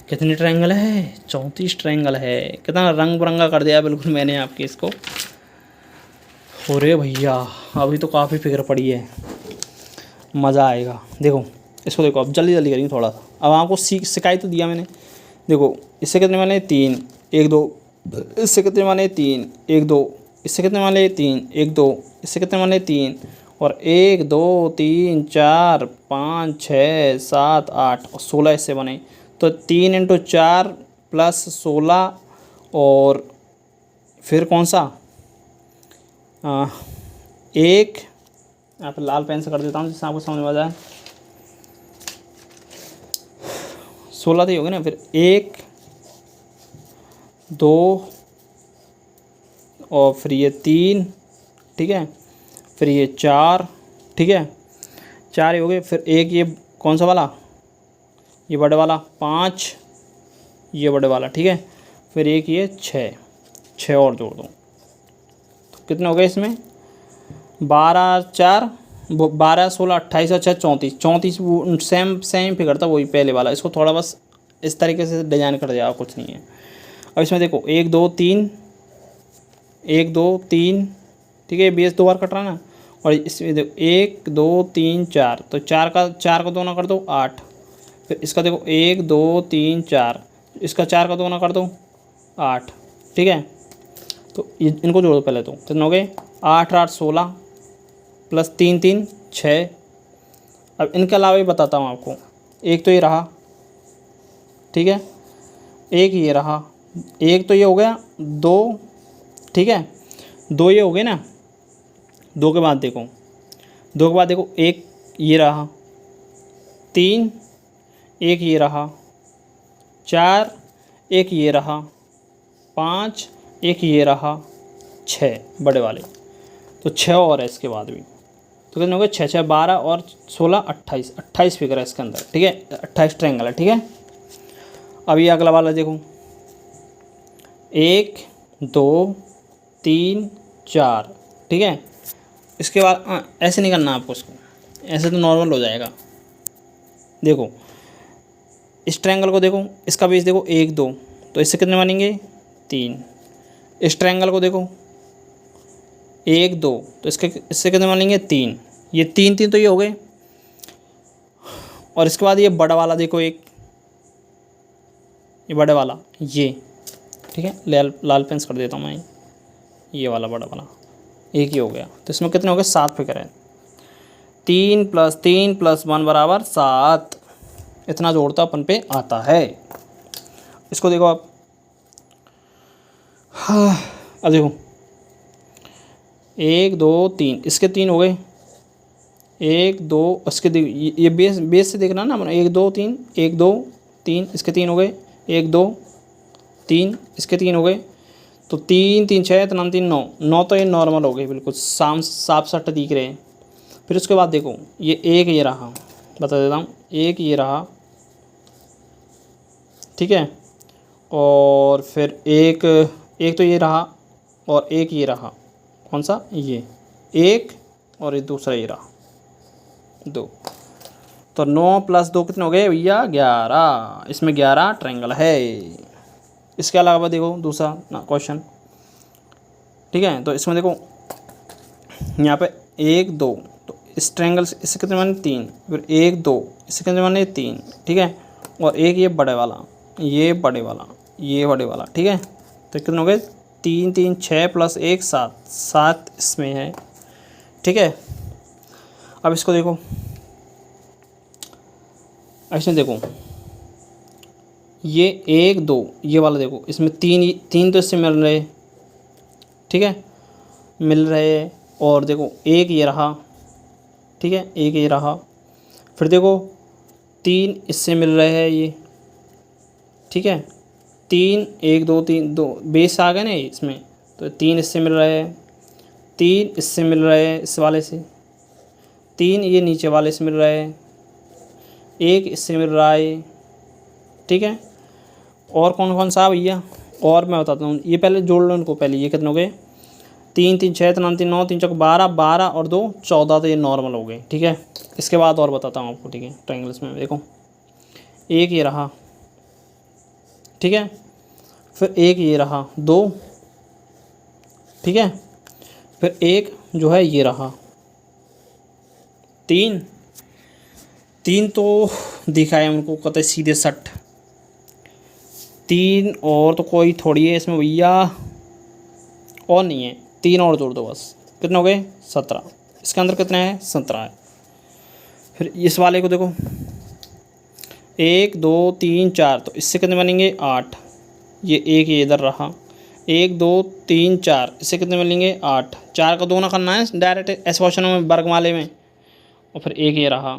कितने ट्रायंगल है? 34 ट्रायंगल है। कितना रंग बिरंगा कर दिया बिल्कुल मैंने आपके इसको। हो रे भैया, अभी तो काफ़ी फिक्र पड़ी है, मज़ा आएगा। देखो इसको, देखो अब जल्दी जल्दी करेंगे थोड़ा सा। अब आपको सिखाई तो दिया मैंने। देखो इससे कितने माने? 3 1 2, इससे कितने माने? 3 1 2, इससे कितने माने? 3 1 2, इससे कितने माने? 3, और 1 2 3 4 5 6 7 8 और 16 इससे बने। तो 3 × 4 + 16, और फिर कौन सा? 1, यहाँ पर लाल पेन से कर देता हूँ जिससे आपको समझ में आ जाए। 16 तो ही होगी ना। फिर 1 2, और फिर ये 3, ठीक है, फिर ये 4, ठीक है, 4 ही हो गए। फिर एक ये कौन सा वाला? ये बड़े वाला 5, ये बड़े वाला, ठीक है। फिर एक ये 6 और जोड़ दो, तो कितने हो गए इसमें? 12 4 12 16 28 और 6 34। 34 सेम फिगर था, वही पहले वाला। इसको थोड़ा बस इस तरीके से डिजाइन कर दिया, कुछ नहीं है। अब इसमें देखो 1 2 3, 1 2 3, ठीक है, बेस 2 बार कट रहा ना। और इसमें देखो 1 2 3 4, तो 4 का 2 ना कर दो 8। फिर इसका देखो 1 2 3 4, इसका 4 का 2 ना कर दो 8, ठीक है। तो इनको जोड़ दो पहले। तो कितने हो गए? 8 8 16 + 3 3 6। अब इनके अलावा भी बताता हूँ आपको। एक तो ये रहा, ठीक है, एक ये रहा, एक तो ये हो गया 2, ठीक है, 2 ये हो गए ना। 2 के बाद देखो, 2 के बाद देखो, एक ये रहा, 3 एक ये रहा, 4 एक ये रहा, 5 एक ये रहा, 6 बड़े वाले। तो 6 और है इसके बाद भी। तो कितने हो गए? 6 6 12 और 16 28, 28 फिगर है इसके अंदर, ठीक है, 28 ट्रायंगल है, ठीक है। अब ये अगला वाला देखो, 1 2 3 4, ठीक है। इसके बाद ऐसे नहीं करना आपको इसको, ऐसे तो नॉर्मल हो जाएगा। देखो इस ट्रायंगल को देखो, इसका बेस देखो 1 2, तो इससे कितने बनेंगे? 3। इस ट्रायंगल को देखो 1 2, तो इससे कितने बनेंगे? 3। ये 3 3 तो ये हो गए। और इसके बाद ये बड़ा वाला देखो, एक ये बड़े वाला ये, ठीक है, लाल पेंस कर देता हूँ मैं, ये वाला बड़ा वाला एक ही हो गया। तो इसमें कितने हो गए 7 फिगर है। 3 + 3 + 1 = 7, इतना जोड़ता अपन पे आता है। इसको देखो आप, हाँ अब देखो 1 2 3, इसके 3 हो गए, 1 2 इसके ये बेस से देखना ना अपना, 1 2 3 1 2 3, इसके 3 हो गए, 1 2 3 इसके 3 हो गए। तो 3 3 6 3 3 9, 9 तो ये नॉर्मल हो गए, बिल्कुल साफ सट दिख रहे हैं। फिर उसके बाद देखो ये एक ये रहा, बता देता हूँ, एक ये रहा, ठीक है, और फिर एक तो ये रहा, और एक ये रहा, कौन सा, ये एक, और ये दूसरा ये रहा 2। तो 9 + 2 कितने हो गए भैया 11, इसमें 11 ट्रायंगल है। इसके अलावा देखो दूसरा ना क्वेश्चन, ठीक है, तो इसमें देखो यहाँ पे 1 2, तो इस ट्रायंगल से इससे कितने बने 3, फिर 1 2 इससे कितने बने 3, ठीक है, और एक ये बड़े वाला, ये बड़े वाला, ये बड़े वाला, ठीक है। तो कितने हो गए 3 3 6 + 1 7, 7 इसमें है, ठीक है। अब इसको देखो, ऐसे देखो ये 1 2 ये वाला देखो, इसमें 3 तो इससे मिल रहे, ठीक है, मिल रहे, और देखो एक ये रहा, ठीक है, एक ये रहा, फिर देखो 3 इससे मिल रहे हैं ये, ठीक है, 3 1 2 3 2 बेस आ गए ना इसमें, तो 3 इससे मिल रहे हैं, 3 इससे मिल रहे हैं इस वाले से, 3 ये नीचे वाले से मिल रहे हैं, एक इससे मिल रहा है, ठीक है। और कौन कौन सा भैया, और मैं बताता हूँ, ये पहले जोड़ लो इनको पहले, ये कितने हो गए 3 3 6 3 3 9 3 4 12 12 और 2 14, तो ये नॉर्मल हो गए, ठीक है। इसके बाद और बताता हूँ आपको, ठीक है, ट्रायंगल्स में देखो एक ये रहा, ठीक है, फिर एक ये रहा 2, ठीक है, फिर एक जो है ये रहा 3 3 तो दिखा है उनको कतई सीधे सट, 3 और तो कोई थोड़ी है इसमें भैया, और नहीं है, 3 और जोड़ दो बस, कितने हो गए 17, इसके अंदर कितने हैं 17 है। फिर इस वाले को देखो 1 2 3 4, तो इससे कितने बनेंगे 8, ये एक ये इधर रहा, 1 2 3 4 इससे कितने मिलेंगे 8, 4 का 2 ना करना है डायरेक्ट ऐसे क्वेश्चन में वर्गमाले में, और फिर एक ये रहा,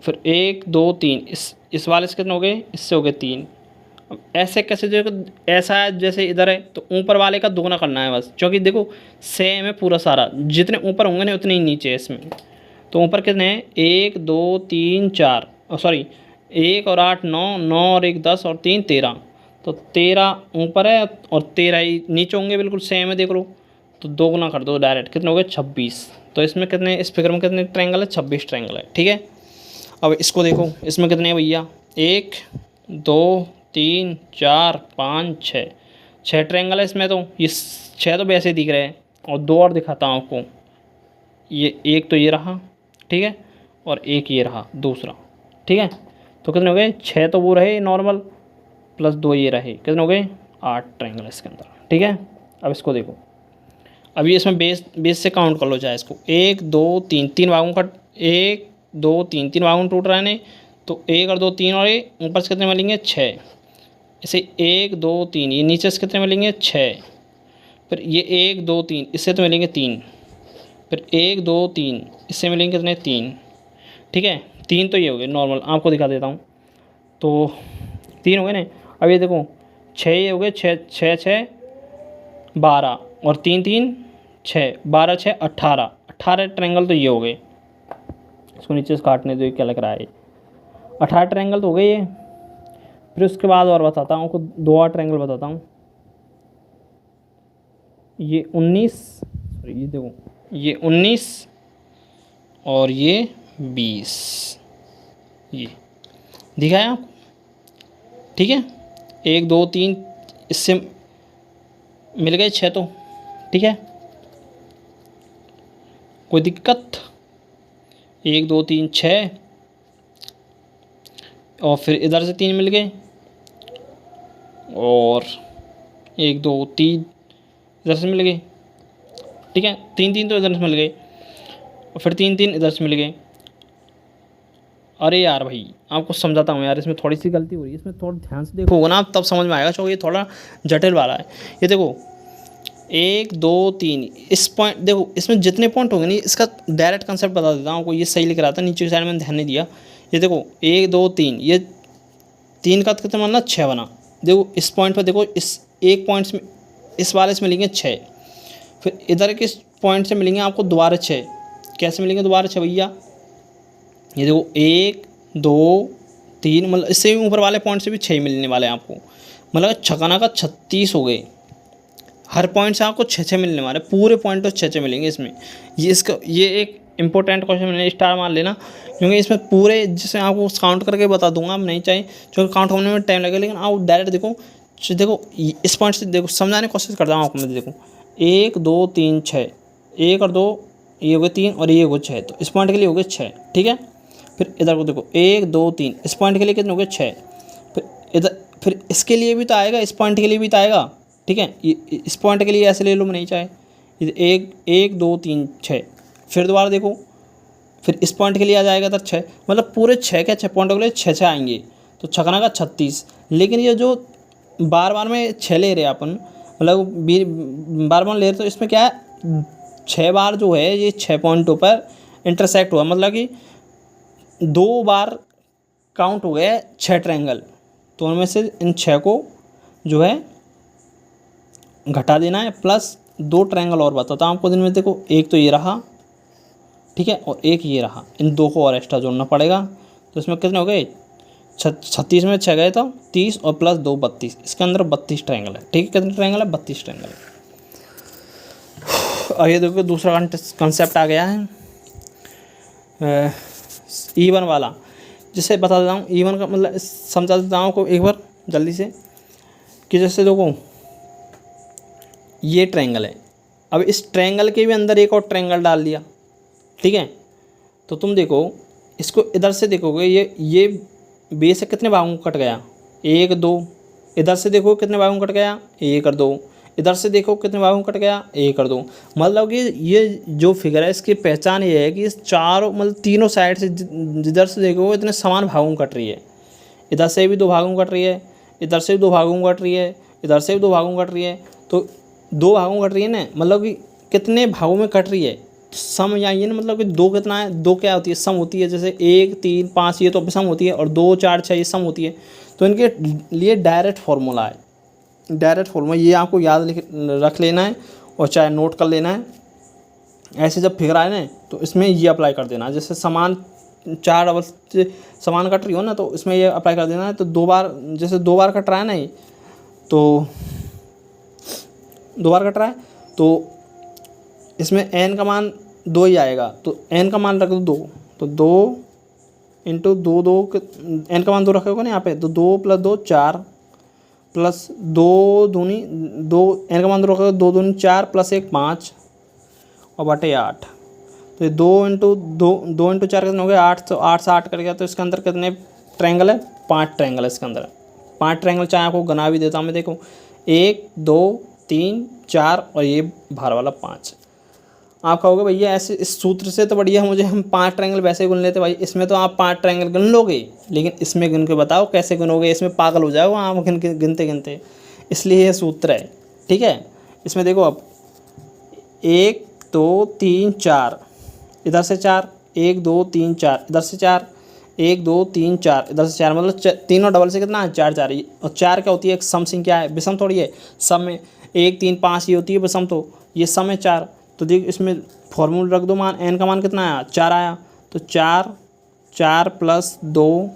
फिर 1 2 3 इस वाले से कितने हो गए, इससे हो गए 3। अब ऐसे कैसे, जो ऐसा है जैसे इधर है, तो ऊपर वाले का 2 ना करना है बस, क्योंकि देखो सेम है पूरा सारा, जितने ऊपर होंगे ना उतने ही नीचे है इसमें। तो ऊपर कितने हैं 1 2 3 4, सॉरी 1 और 8 9, 9 और 1 10 और 3 13, तो 13 ऊपर है और 13 ही नीचे होंगे, बिल्कुल सेम है देख लो। तो 2 गुना कर दो डायरेक्ट, कितने हो गए 26। तो इसमें कितने, इस फिगर में कितने ट्रायंगल है 26 ट्रायंगल है, ठीक है। अब इसको देखो, इसमें कितने हैं भैया 1 2 3 4 5 6, 6 ट्रायंगल है इसमें। तो ये 6 तो वैसे दिख रहे हैं, और 2 और दिखाता हूँ आपको, ये एक तो ये रहा, ठीक है, और एक ये रहा दूसरा, ठीक है। तो कितने हो गए 6 तो वो रहे नॉर्मल, प्लस 2 ये रहे, कितने हो गए 8 ट्रायंगल इसके अंदर, ठीक है। अब इसको देखो, अभी इसमें बेस से काउंट कर लो चाहे इसको, 1 2 3 3 भागों का, 1 2 3 3 भागों में टूट रहा है नहीं, तो 1 और 2 3, और ये ऊपर से कितने मिलेंगे 6, इसे 1 2 3, ये नीचे से कितने मिलेंगे 6, फिर ये 1 2 3 इससे तो मिलेंगे 3, फिर 1 2 3 इससे मिलेंगे कितने 3, ठीक है। 3 तो ये हो गए नॉर्मल, आपको दिखा देता हूँ, तो 3 हो गए ना। अब ये देखो 6 ये हो गए, 6 6 6 12 और 3 3 6, 12 6 18, 18 ट्रायंगल तो ये हो गए। इसको नीचे से काटने दो, क्या लग रहा है 18 ट्रायंगल तो हो गए ये। फिर उसके बाद और बताता हूँ आपको, 2 और ट्रायंगल बताता हूँ, ये 19, सॉरी ये देखो ये 19 और ये 20, ये दिखाया आपको, ठीक है। 1 2 3 इससे मिल गए 6 तो, ठीक है, कोई दिक्कत, 1 2 3 6, और फिर इधर से 3 मिल गए, और 1 2 3 इधर से मिल गए, ठीक है। 3 3 तो इधर से मिल गए और फिर 3 3 इधर से मिल गए। अरे यार भाई आपको समझाता हूँ यार, इसमें थोड़ी सी गलती हो रही है, इसमें थोड़ा ध्यान से देखोगे ना आप तब समझ में आएगा, क्योंकि ये थोड़ा जटिल वाला है। ये देखो 1 2 3 इस पॉइंट देखो, इसमें जितने पॉइंट होंगे नहीं, इसका डायरेक्ट कंसेप्ट बता देता हूँ आपको। ये सही लिख रहा था, नीचे की साइड में ध्यान नहीं दिया। ये देखो 1 2 3, ये 3 का कितना बना 6 बना। देखो इस पॉइंट पर देखो, इस एक पॉइंट में इस वाले से मिलेंगे 6, फिर इधर के पॉइंट से मिलेंगे आपको दोबारा 6। कैसे मिलेंगे दोबारा 6 भैया? ये देखो 1 2 3, मतलब इससे भी ऊपर वाले पॉइंट से भी 6 मिलने वाले हैं आपको, मतलब छकाना का 36 हो गए। हर पॉइंट से आपको 6 6 मिलने वाले, पूरे पॉइंट तो 6 6 मिलेंगे इसमें। ये एक इंपॉर्टेंट क्वेश्चन मैंने स्टार मान लेना, क्योंकि इसमें पूरे जिसे आपको काउंट करके बता दूंगा, आप नहीं चाहिए क्योंकि काउंट होने में टाइम लगेगा, लेकिन आप डायरेक्ट देखो इस पॉइंट से देखो, समझाने की कोशिश करता हूँ आपको मैं। देखो 1 2 3 6, 1 और 2 ये हो गए 3 और ये हो गए 6, तो इस पॉइंट के लिए हो गए 6, ठीक है। फिर इधर को देखो 1 2 3, इस पॉइंट के लिए कितने हो गए 6। फिर इधर, फिर इसके लिए भी तो आएगा, इस पॉइंट के लिए भी तो आएगा, ठीक है। इस पॉइंट के लिए ऐसे ले लो, मैं नहीं चाहे। 1 2 3 6, फिर दोबारा देखो, फिर इस पॉइंट के लिए आ जाएगा इधर 6, मतलब पूरे 6 के 6 पॉइंटों के लिए 6 6 आएंगे, तो छकना का 36। लेकिन ये जो बार बार में 6 ले रहे हैं अपन, मतलब बार बार ले रहे, तो इसमें क्या है 6 बार जो है ये 6 पॉइंटों पर इंटरसेक्ट हुआ, मतलब कि 2 बार काउंट हो गए 6 ट्रायंगल, तो उनमें से इन 6 को जो है घटा देना है, प्लस 2 ट्रायंगल और बताता हूँ आपको दिन में। देखो एक तो ये रहा, ठीक है, और एक ये रहा, इन 2 को और एक्स्ट्रा जोड़ना पड़ेगा। तो इसमें कितने हो गए 36 में 6 गए तो 30 और प्लस 2 32, इसके अंदर 32 ट्रायंगल है, ठीक है। कितने ट्रायंगल है? 32 ट्रायंगल है। और ये देखो दूसरा कंसेप्ट आ गया है ईवन वाला, जिसे बता देता हूँ। ईवन का मतलब समझा देता हूँ आपको एक बार जल्दी से, कि जैसे देखो ये ट्रायंगल है, अब इस ट्रायंगल के भी अंदर एक और ट्रायंगल डाल दिया, ठीक है। तो तुम देखो इसको इधर से देखोगे, ये बेस से कितने भागों को कट गया? 1 2। इधर से देखो कितने भागों को कट गया? 1 और 2। इधर से देखो कितने भागों को कट गया? 1 और 2। मतलब कि ये जो फिगर है इसकी पहचान ये है कि इस चारों मतलब तीनों साइड से जिधर से देखो इतने समान भागों में कट रही है। इधर से भी 2 भागों में कट रही है, इधर से भी 2 भागों में कट रही है, इधर से भी 2 भागों में कट रही है, तो 2 भागों में कट रही है ना, मतलब कि कितने भागों में कट रही है सम आइए ना, मतलब कि 2 कितना है? 2 क्या होती है? सम होती है। जैसे 1 3 5 ये तो सम होती है, और 2 4 6 ये सम होती है। तो इनके लिए डायरेक्ट फार्मूला है, डायरेक्ट फार्मूला ये आपको याद रख लेना है और चाहे नोट कर लेना है। ऐसे जब फिगर आए ना तो इसमें ये अप्लाई कर देना, जैसे समान 4 डबल से समान कट रही हो ना, तो इसमें ये अप्लाई कर देना है। तो 2 बार, जैसे 2 बार कट रहा है ना ये, तो 2 बार कट रहा है, तो इसमें n का मान 2 ही आएगा, तो n का मान रख दो 2, तो 2 इंटू 2 2 n का मान 2 रखोगे ना यहाँ पे, तो 2 प्लस 2 4, प्लस 2 दूनी 2, n का मान 2 रखोगे 2 दूनी 4, प्लस 1 5 और बटे 8। तो 2 इंटू 2 इंटू 4 कितने हो गए? 8। तो 8 से 8 कट गया, तो इसके अंदर कितने ट्रायंगल है? 5 ट्रायंगल है इसके अंदर। 5 ट्रायंगल चाहे आपको गना भी देता हूँ मैं। देखो 1 2 3 4 और ये बाहर वाला 5। आप कहोगे भैया ऐसे इस सूत्र से तो बढ़िया मुझे हम 5 ट्रायंगल वैसे गिन लेते। भाई इसमें तो आप 5 ट्रायंगल गिन लोगे, लेकिन इसमें गिन के बताओ कैसे गिनोगे? इसमें पागल हो जाओगे आप गिनते गिनते, इसलिए ये सूत्र है, ठीक है। इसमें देखो अब 1 2 3 4, इधर से 4, 1 2 3 4, इधर से 4, 1 2 3 4, इधर से 4, मतलब तीनों डबल से कितना है? 4 4। और 4 क्या होती है? एक सम संख्या है, विषम थोड़ी है। सम में 1 3 5 ये होती है विषम, तो ये सम है 4। तो देख इसमें फॉर्मूला रख दो, मान n का मान कितना आया? 4 आया। तो 4 4 प्लस 2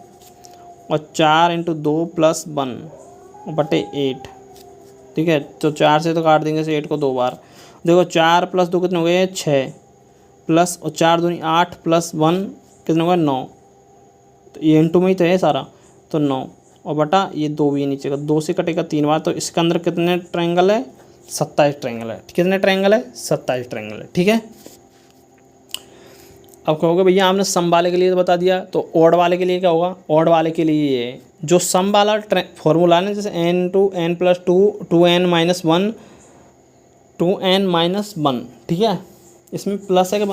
और 4 इंटू 2 प्लस 1 बटे 8, ठीक है। तो 4 से तो काट देंगे से 8 को 2 बार। देखो 4 प्लस 2 कितने हो गए? 6, प्लस और 4 दूनी 8 प्लस 1 कितने हो गए? 9। तो ये इंटू में ही तो है सारा, तो 9 और बटा ये 2 भी नीचे का 2 से कटेगा 3 बार। तो इसके अंदर कितने ट्रायंगल है? 27 ट्रायंगल है। कितने ट्रायंगल है? 27 ट्रायंगल है, ठीक है। अब कहोगे भैया आपने सम वाले के लिए तो बता दिया, तो ऑड वाले के लिए क्या होगा? ऑड वाले के लिए ये जो सम वाला फॉर्मूला है ना, जैसे n/n+2 2n-1 2n-1, ठीक है। इसमें प्लस है कि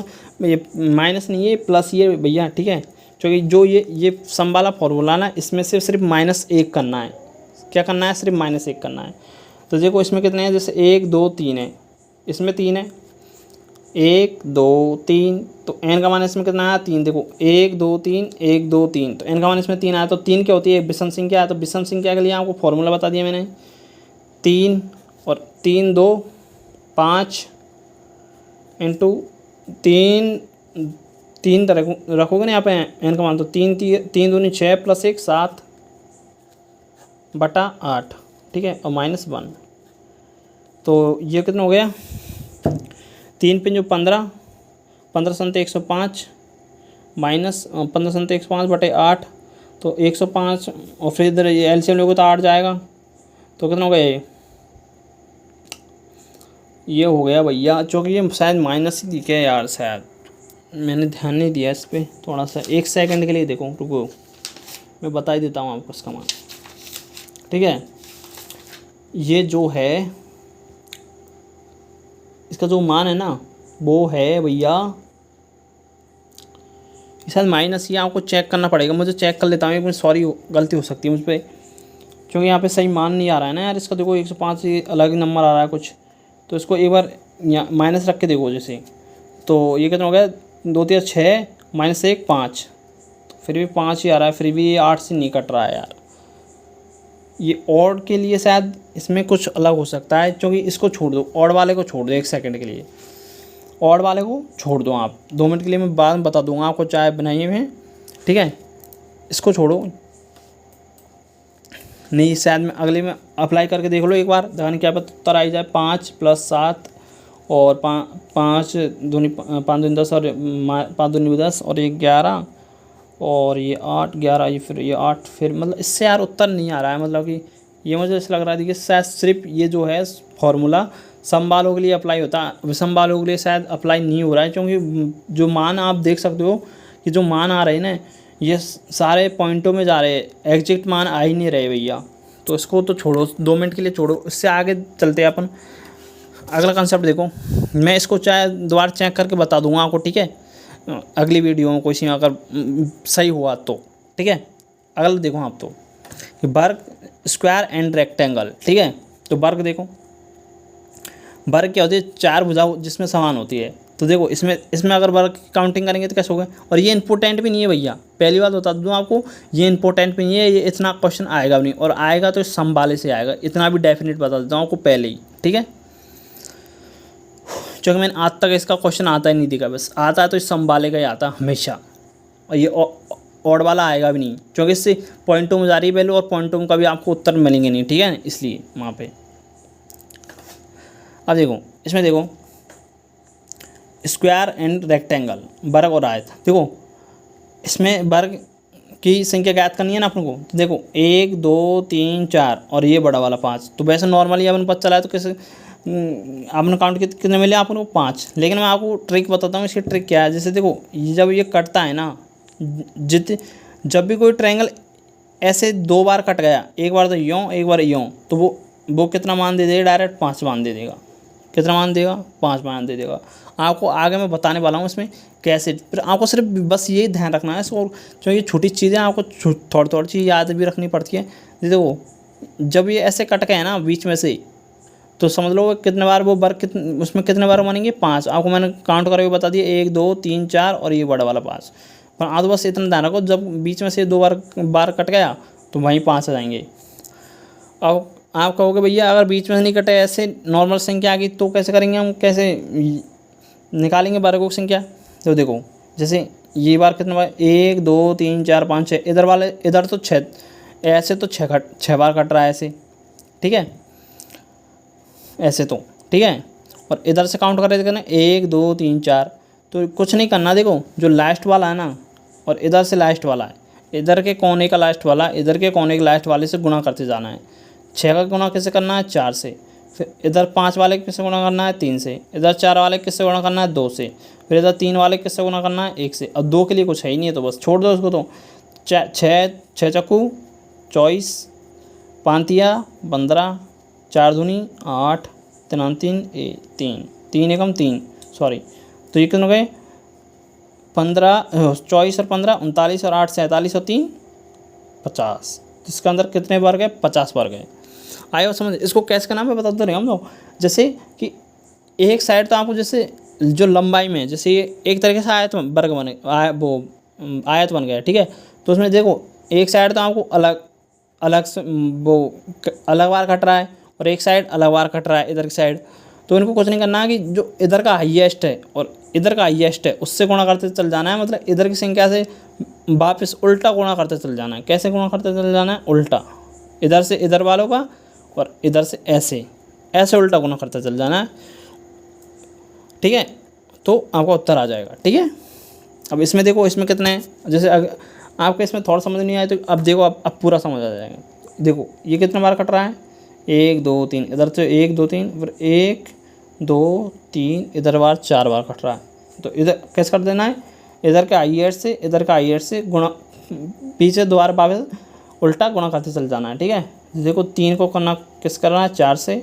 ये माइनस नहीं है, प्लस ये भैया, ठीक है। क्योंकि जो ये सम वाला फॉर्मूला ना, इसमें से सिर्फ -1 करना है। क्या करना है? सिर्फ -1 करना है। तो देखो इसमें कितने हैं, जैसे 1 2 3 है, इसमें 3 है, 1 2 3, तो n का मान इसमें कितना आया? 3। देखो 1 2 3 1 2 3, तो n का मान इसमें 3 आया। तो 3 क्या होती है? विषम संख्या है। तो विषम संख्या के लिए आपको फॉर्मूला बता दिया मैंने, 3 और 3 2 5 इंटू 3 तरह रखोगे ना यहाँ पे n का मान, तो 3 दूनी 6 + 1 7/8, ठीक है, और -1। तो ये कितना हो गया? 3 × 15 15 × 105 माइनस 15 × 105/8, तो 105। और फिर इधर ये एलसीएम लोगे तो 8 जाएगा, तो कितना हो गया? ये हो गया भैया। चूँकि ये शायद माइनस ही दिखे यार, शायद मैंने ध्यान नहीं दिया इस पर थोड़ा सा। 1 सेकंड के लिए देखो, रुको मैं बता ही देता हूँ आपको इसका मान, ठीक है। ये जो है इसका जो मान है ना, वो है भैया शायद माइनस ही, आपको चेक करना पड़ेगा। मुझे चेक कर लेता हूँ एक मिनट, सॉरी गलती हो सकती है मुझ पर, क्योंकि यहाँ पे सही मान नहीं आ रहा है ना यार इसका। देखो 105 अलग नंबर आ रहा है कुछ, तो इसको एक बार माइनस रख के देखो जैसे। तो ये कितना हो गया? 2 3 6 -1 5, फिर भी 5 ही आ रहा है, फिर भी ये 8 से नहीं कट रहा है यार। ये ऑड के लिए शायद इसमें कुछ अलग हो सकता है, क्योंकि इसको छोड़ दो, ऑड वाले को छोड़ दो 1 सेकंड के लिए, ऑड वाले को छोड़ दो आप। 2 मिनट के लिए मैं बाद में बता दूंगा आपको, चाय बनाइए में, ठीक है। इसको छोड़ो, नहीं शायद मैं अगले में अप्लाई करके देख लो एक बार, देखने क्या पता उत्तर आई जाए। 5 + 7 और 5 दूनी 5 दूनी 10 और 5 दूनी 10 और ये 11 और ये 8 11, ये फिर ये 8, फिर मतलब इससे यार उत्तर नहीं आ रहा है। मतलब कि ये मुझे ऐसा लग रहा है कि शायद सिर्फ ये जो है फॉर्मूला सम वालों के लिए अप्लाई होता है, विषम वालों के लिए शायद अप्लाई नहीं हो रहा है। क्योंकि जो मान आप देख सकते हो कि जो मान आ रहे हैं ना, ये सारे पॉइंटों में जा रहे हैं, एग्जैक्ट मान आ ही नहीं रहे भैया। तो इसको तो छोड़ो, 2 मिनट के लिए छोड़ो, इससे आगे चलते हैं अपन। अगला कंसेप्ट देखो, मैं इसको चाहे दोबारा चेक करके बता दूंगा आपको, ठीक है, अगली वीडियो में कोई सी अगर सही हुआ तो, ठीक है। अगला देखो आप तो कि वर्ग, स्क्वायर एंड रेक्टेंगल, ठीक है। तो वर्ग देखो, वर्ग क्या होती है? 4 भुजा जिसमें समान होती है। तो देखो इसमें अगर वर्ग की काउंटिंग करेंगे तो कैसे होगा? और ये इंपॉर्टेंट भी नहीं है भैया, पहली बात बता दूँ आपको, ये इंपॉर्टेंट भी नहीं है, ये इतना क्वेश्चन आएगा भी नहीं, और आएगा तो सम वाले से आएगा, इतना भी डेफिनेट बता देता हूँ आपको पहले ही, ठीक है। क्योंकि मैंने आज तक इसका क्वेश्चन आता ही नहीं दिखा, बस आता है तो इस सम वाले का ही आता हमेशा, और ये ऑड वाला आएगा भी नहीं, क्योंकि इससे पॉइंटों में जा रही है वैल्यू, और पॉइंटों में कभी आपको उत्तर मिलेंगे नहीं, ठीक है, इसलिए वहाँ पे। अब देखो इसमें देखो, स्क्वायर एंड रेक्टेंगल, वर्ग और आयत। देखो इसमें वर्ग की संख्या ज्ञात करनी है ना अपन को। तो देखो 1 2 3 4 और ये बड़ा वाला 5। तो वैसे नॉर्मली अपन पता चला है तो कैसे आपने काउंट कितने मिले आपको? 5। लेकिन मैं आपको ट्रिक बताता हूँ, इसकी ट्रिक क्या है। जैसे देखो जब ये कटता है ना, जब भी कोई ट्रायंगल ऐसे 2 बार कट गया, एक बार तो यूँ एक बार यूँ, तो वो कितना मान दे देगा? डायरेक्ट 5 मान दे देगा। कितना मान देगा? 5 मान दे देगा। आपको आगे मैं बताने वाला हूँ इसमें कैसे, फिर आपको सिर्फ बस ये ध्यान रखना है इसको, जो ये छोटी चीज़ें आपको थोड़ी थोड़ी चीज़ याद भी रखनी पड़ती है। देखो जब ये ऐसे कट गए ना बीच में से, तो समझ लो कितने बार वो वर्ग उसमें कितने बार बनेंगे? 5। आपको मैंने काउंट करके बता दिया, 1 2 3 4 और ये बड़ा वाला 5। पर आप बस इतना ध्यान रखो, जब बीच में से 2 बार कट गया तो वहीं 5 आ जाएंगे। अब आप कहोगे भैया अगर बीच में से नहीं कटे, ऐसे नॉर्मल संख्या आ गई तो कैसे करेंगे हम, कैसे निकालेंगे वर्गों की संख्या? तो देखो जैसे ये बार कितने बार, 1 2 3 4 5 6, इधर वाले इधर तो 6, ऐसे तो 6 बार कट रहा है ऐसे, ठीक है, ऐसे तो ठीक है। और इधर से काउंट कर रहे थे 1 2 3 4, तो कुछ नहीं करना। देखो जो लास्ट वाला है ना, और इधर से लास्ट वाला है, इधर के कोने का लास्ट वाला, इधर के कोने के लास्ट वाले से गुणा करते जाना है। 6 का गुणा कैसे करना है? 4 से। फिर इधर 5 वाले किससे गुणा करना है 3 से, इधर 4 वाले किससे गुणा करना है 2 से, फिर इधर 3 वाले किससे गुणा करना है 1 से। अब 2 के लिए कुछ है ही नहीं है तो बस छोड़ दो उसको। तो 6 चक्कू 24, 5 तिया 15, 4 दूनी 8, 3 3 3 एकम 3, सॉरी। तो ये कितने हो गए 15, 24 और 15 39 और 8 47 और 3 50। इसके अंदर कितने वर्ग है 50 वर्ग है। आए हो समझ। इसको कैसे करना मैं बता दो रहे हम लोग। जैसे कि एक साइड तो आपको जैसे जो लंबाई में जैसे ये एक तरीके से आयत वर्ग बने आयत बन गया, ठीक है। तो उसमें देखो एक साइड तो आपको अलग अलग से अलग बार कट रहा है और एक साइड अलग बार कट रहा है इधर की साइड। तो इनको कुछ नहीं करना है कि जो इधर का हाईएस्ट है और इधर का हाईएस्ट है उससे गुणा करते चल जाना है। मतलब इधर की संख्या से वापस उल्टा गुणा करते चल जाना है। कैसे गुणा करते चल जाना है उल्टा, इधर से इधर वालों का और इधर से ऐसे ऐसे उल्टा गुणा करते चल जाना है, ठीक है। तो आपका उत्तर आ जाएगा, ठीक है। अब इसमें देखो इसमें कितने हैं, जैसे आपको इसमें थोड़ा समझ नहीं आया तो अब देखो अब पूरा समझ आ जाएगा। देखो ये कितने बार कट रहा है 1 2 3, इधर से 1 2 3, फिर 1 2 3 इधर बार 4 बार कट रहा है। तो इधर कैसे कर देना है, इधर का हाईएस्ट से इधर का हाईएस्ट से गुणा पीछे दोबारा वापस उल्टा गुणा करते चल जाना है, ठीक है। देखो 3 को करना किस करना है 4 से,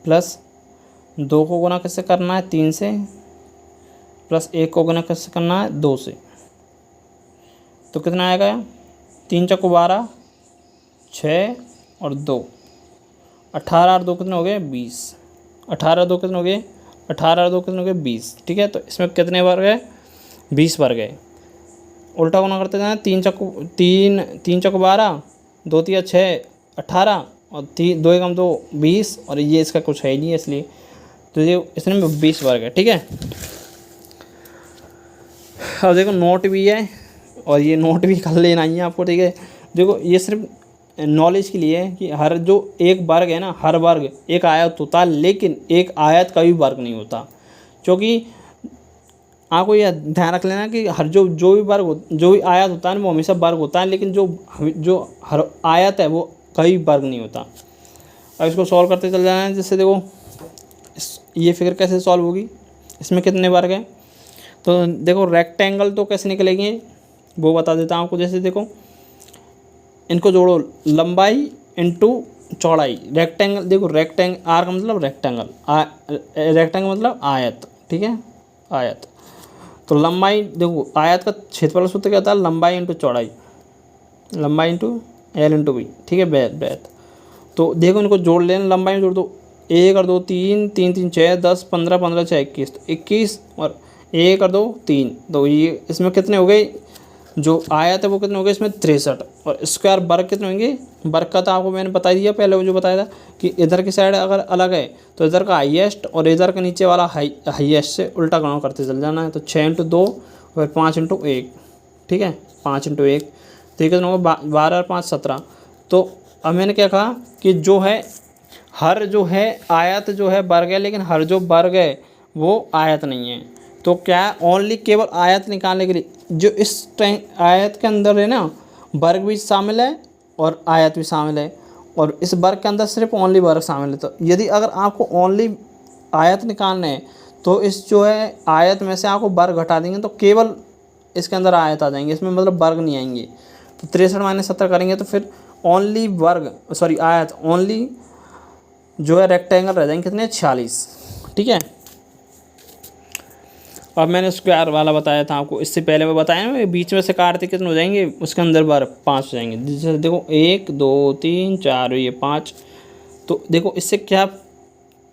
प्लस 2 को गुणा किससे करना है 3 से, प्लस 1 को गुणा किससे करना है 2 से। तो कितना आएगा 3 चक्कू 12, 6 और 2 18 और 2 कितने हो गए 20, 18 और 2 कितने हो गए 18 और 2 कितने हो गए 20, ठीक है। तो इसमें कितने वर्ग है 20 वर्ग है। उल्टा गुणा करते जाना 3 चक्कू 12, 2 तिया 6 18 और 2 एकम 2 20 और ये इसका कुछ है ही नहीं है इसलिए। तो ये इसमें 20 वर्ग है, ठीक है। अब देखो नोट भी है और ये नोट भी कर लेना ही है आपको, ठीक है। देखो ये सिर्फ नॉलेज के लिए है कि हर जो एक वर्ग है ना, हर वर्ग एक आयत होता है, लेकिन एक आयत का भी वर्ग नहीं होता। क्योंकि आपको यह ध्यान रख लेना कि हर जो भी वर्ग जो भी आयत होता है वो हमेशा वर्ग होता है, लेकिन जो हर आयत है वो कभी वर्ग नहीं होता। अब इसको सॉल्व करते चल जाना है। जैसे देखो ये फिगर कैसे सॉल्व होगी, इसमें कितने वर्ग हैं। तो देखो रेक्टेंगल तो कैसे निकलेंगे वो बता देता हूँ आपको। जैसे देखो इनको जोड़ो, लंबाई इंटू चौड़ाई। रेक्टेंगल देखो रेक्टेंगल आर का मतलब रेक्टेंगल, रेक्टेंगल मतलब आयत, ठीक है आयत। तो लंबाई देखो आयत का क्षेत्रफल सूत्र क्या होता है, लंबाई इंटू चौड़ाई, लंबाई इंटू एल इंटू बी, ठीक है ब्रेथ। तो देखो इनको जोड़ लेना, लंबाई में जोड़ दो 1 और 2 3 3 3 6 10 15 15 6 21, तो 21 और 1 और 2 3, तो ये इसमें कितने हो गए जो आयत है वो कितने हो गए इसमें 63। और स्क्वायर वर्ग कितने होंगे, वर्ग का तो आपको मैंने बता दिया पहले, वो जो बताया था कि इधर की साइड अगर अलग है तो इधर का हाईएस्ट और इधर के नीचे वाला हाईएस्ट से उल्टा गुणा करते चल जाना है। तो 6 इंटू 2 और 5 इंटू 1, ठीक है 5 इंटू 1, तो ये कितना होगा 12 और 5 17। तो अब मैंने क्या कहा कि जो है हर जो है आयत जो है वर्ग है, लेकिन हर जो वर्ग है वो आयत नहीं है। तो क्या ओनली केवल आयत निकालने के लिए जो इस टाइम आयत के अंदर है ना वर्ग भी शामिल है और आयत भी शामिल है, और इस वर्ग के अंदर सिर्फ ओनली वर्ग शामिल है। तो यदि अगर आपको ओनली आयत निकालना है तो इस जो है आयत में से आपको वर्ग घटा देंगे तो केवल इसके अंदर आयत आ जाएंगे, इसमें मतलब वर्ग नहीं आएंगे। तो 63 माइनस 70 करेंगे तो फिर ओनली वर्ग सॉरी आयत ओनली जो है रेक्टेंगल रह जाएंगे कितने 46, ठीक है। अब मैंने स्क्वायर वाला बताया था आपको, इससे पहले मैं बताया ना बीच में से काटते कितने हो जाएंगे, उसके अंदर बार 5 हो जाएंगे। जैसे देखो 1 2 3 4 ये 5। तो देखो इससे क्या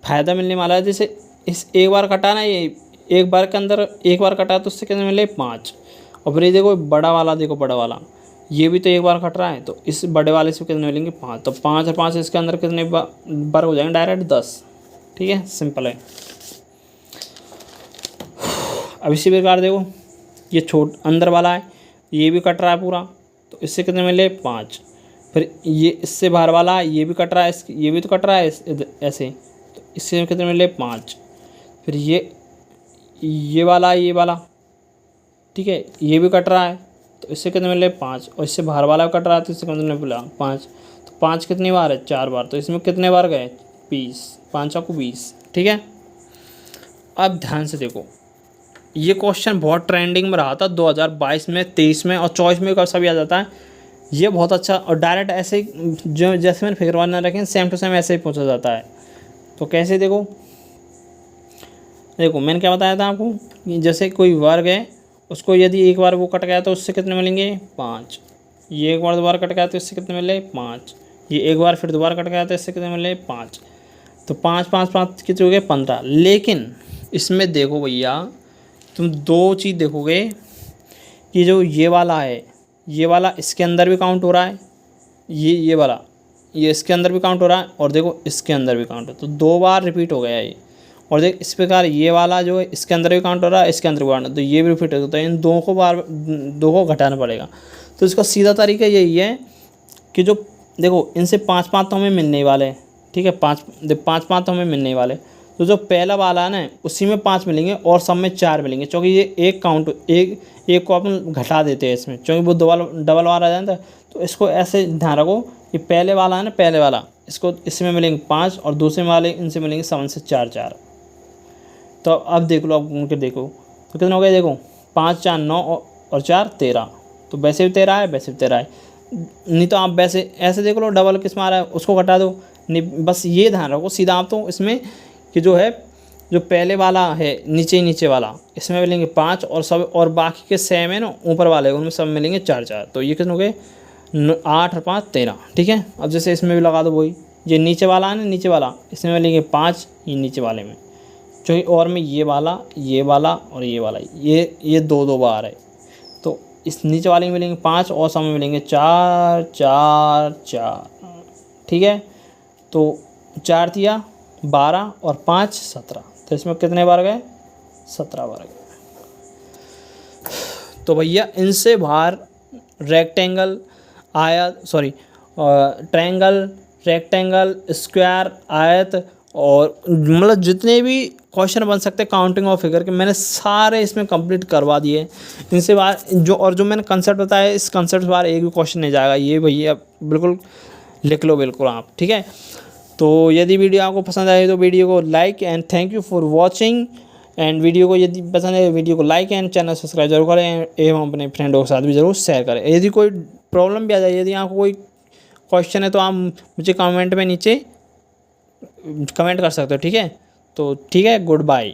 फ़ायदा मिलने वाला है, जैसे इस एक बार कटाना ये एक बार के अंदर एक बार कटा तो उससे कितने मिले 5। और फिर ये देखो बड़ा वाला, देखो बड़ा वाला ये भी तो एक बार कट रहा है, तो इस बड़े वाले से कितने मिलेंगे 5। तो 5 और 5 इसके अंदर कितने बार हो जाएंगे डायरेक्ट 10, ठीक है सिंपल है। अब इसी प्रकार देखो ये अंदर वाला है ये भी कट रहा है पूरा, तो इससे कितने मिले 5। फिर ये इससे बाहर वाला है ये भी कट रहा है, ये भी तो कट रहा है ऐसे, तो इससे कितने मिले 5। फिर ये वाला ठीक है ये भी कट रहा है, तो इससे कितने मिले 5, और इससे बाहर वाला कट रहा है तो इससे कितने मिला 5। तो 5 कितनी बार है, 4 बार, तो इसमें कितने बार गए, 20, 5 को 20, ठीक है। अब ध्यान से देखो, ये क्वेश्चन बहुत ट्रेंडिंग में रहा था 2022 में, 23 में और 24 में कब सभी आ जाता है। ये बहुत अच्छा, और डायरेक्ट ऐसे ही जो जैसे मैंने फिगर वन रखें सेम टू सेम ऐसे ही पूछा जाता है। तो कैसे, देखो देखो मैंने क्या बताया था आपको, जैसे कोई वर्ग है, उसको यदि एक बार वो कट गया तो उससे कितने मिलेंगे, 5। ये एक बार दोबारा कट गया तो इससे कितने मिले, 5। ये एक बार फिर दोबारा कट गया तो इससे कितने मिले, 5। तो 5 5 5 कितने हो गए, 15। लेकिन इसमें देखो भैया, तुम दो चीज़ देखोगे कि जो ये वाला है, ये वाला इसके अंदर भी काउंट हो रहा है, ये वाला ये इसके अंदर भी काउंट हो रहा है, और देखो इसके अंदर भी काउंट हो, तो 2 बार रिपीट हो गया ये। और देख इस प्रकार ये वाला जो है इसके अंदर भी काउंट हो रहा है, इसके अंदर भी काउंट, तो ये भी रिपीट होता है। इन दो को घटाना पड़ेगा। तो इसका सीधा तरीका यही है कि जो देखो इनसे 5 5 तो हमें मिलने ही वाले हैं, ठीक है, 5 5 तो हमें मिलने ही वाले। तो जो पहला वाला है ना, उसी में 5 मिलेंगे और सब में 4 मिलेंगे, क्योंकि ये एक को अपन घटा देते हैं इसमें, क्योंकि वो डबल वाला आ जाता है। तो इसको ऐसे ध्यान रखो, ये पहले वाला है ना, पहले वाला इसको इसमें मिलेंगे 5 और दूसरे वाले इनसे मिलेंगे 7 से 4 4। तो अब देख लो, अब उनके देखो तो कितना हो गया, देखो 5 4 9 और 4 13। तो वैसे भी 13 है, वैसे भी 13 है। नहीं तो आप वैसे ऐसे देख लो, डबल किस में आ रहा है उसको घटा दो। नहीं, बस ये ध्यान रखो सीधा आप तो इसमें कि जो है, जो पहले वाला है नीचे वाला, इसमें मिलेंगे 5 और सब, और बाकी के सेम है ना ऊपर वाले, उनमें सब मिलेंगे 4 4। तो ये कितने हो गए, 8 और 5 13, ठीक है। अब जैसे इसमें भी लगा दो वही, ये नीचे वाला है ना, नीचे वाला इसमें मिलेंगे 5, ये नीचे वाले में, जो और में ये वाला और ये वाला, ये 2 बार है। तो इस नीचे वाले में मिलेंगे 5 और सब में मिलेंगे 4 4 4, ठीक है। तो 4 दिया 12 और 5 17, तो इसमें कितने बार गए, 17 बार गए। तो भैया इनसे बाहर रेक्टेंगल, आयत, सॉरी ट्रायंगल, रेक्टेंगल, स्क्वायर, आयत, और मतलब जितने भी क्वेश्चन बन सकते हैं काउंटिंग ऑफ फिगर के, मैंने सारे इसमें कंप्लीट करवा दिए। इनसे बाहर जो मैंने कंसेप्ट बताया, इस कंसेप्ट से बाहर एक भी क्वेश्चन नहीं जाएगा, ये भैया बिल्कुल लिख लो बिल्कुल आप, ठीक है। तो यदि वीडियो आपको पसंद आए तो वीडियो को like and thank you for watching. And video को यदि पसंद है वीडियो को लाइक एंड चैनल सब्सक्राइब जरूर करें, एवं अपने फ्रेंडों के साथ भी ज़रूर शेयर करें। यदि कोई प्रॉब्लम भी आ जाए, यदि आपको कोई क्वेश्चन है, तो आप मुझे कमेंट में नीचे कमेंट कर सकते हो, ठीक है। तो ठीक है, गुड बाय।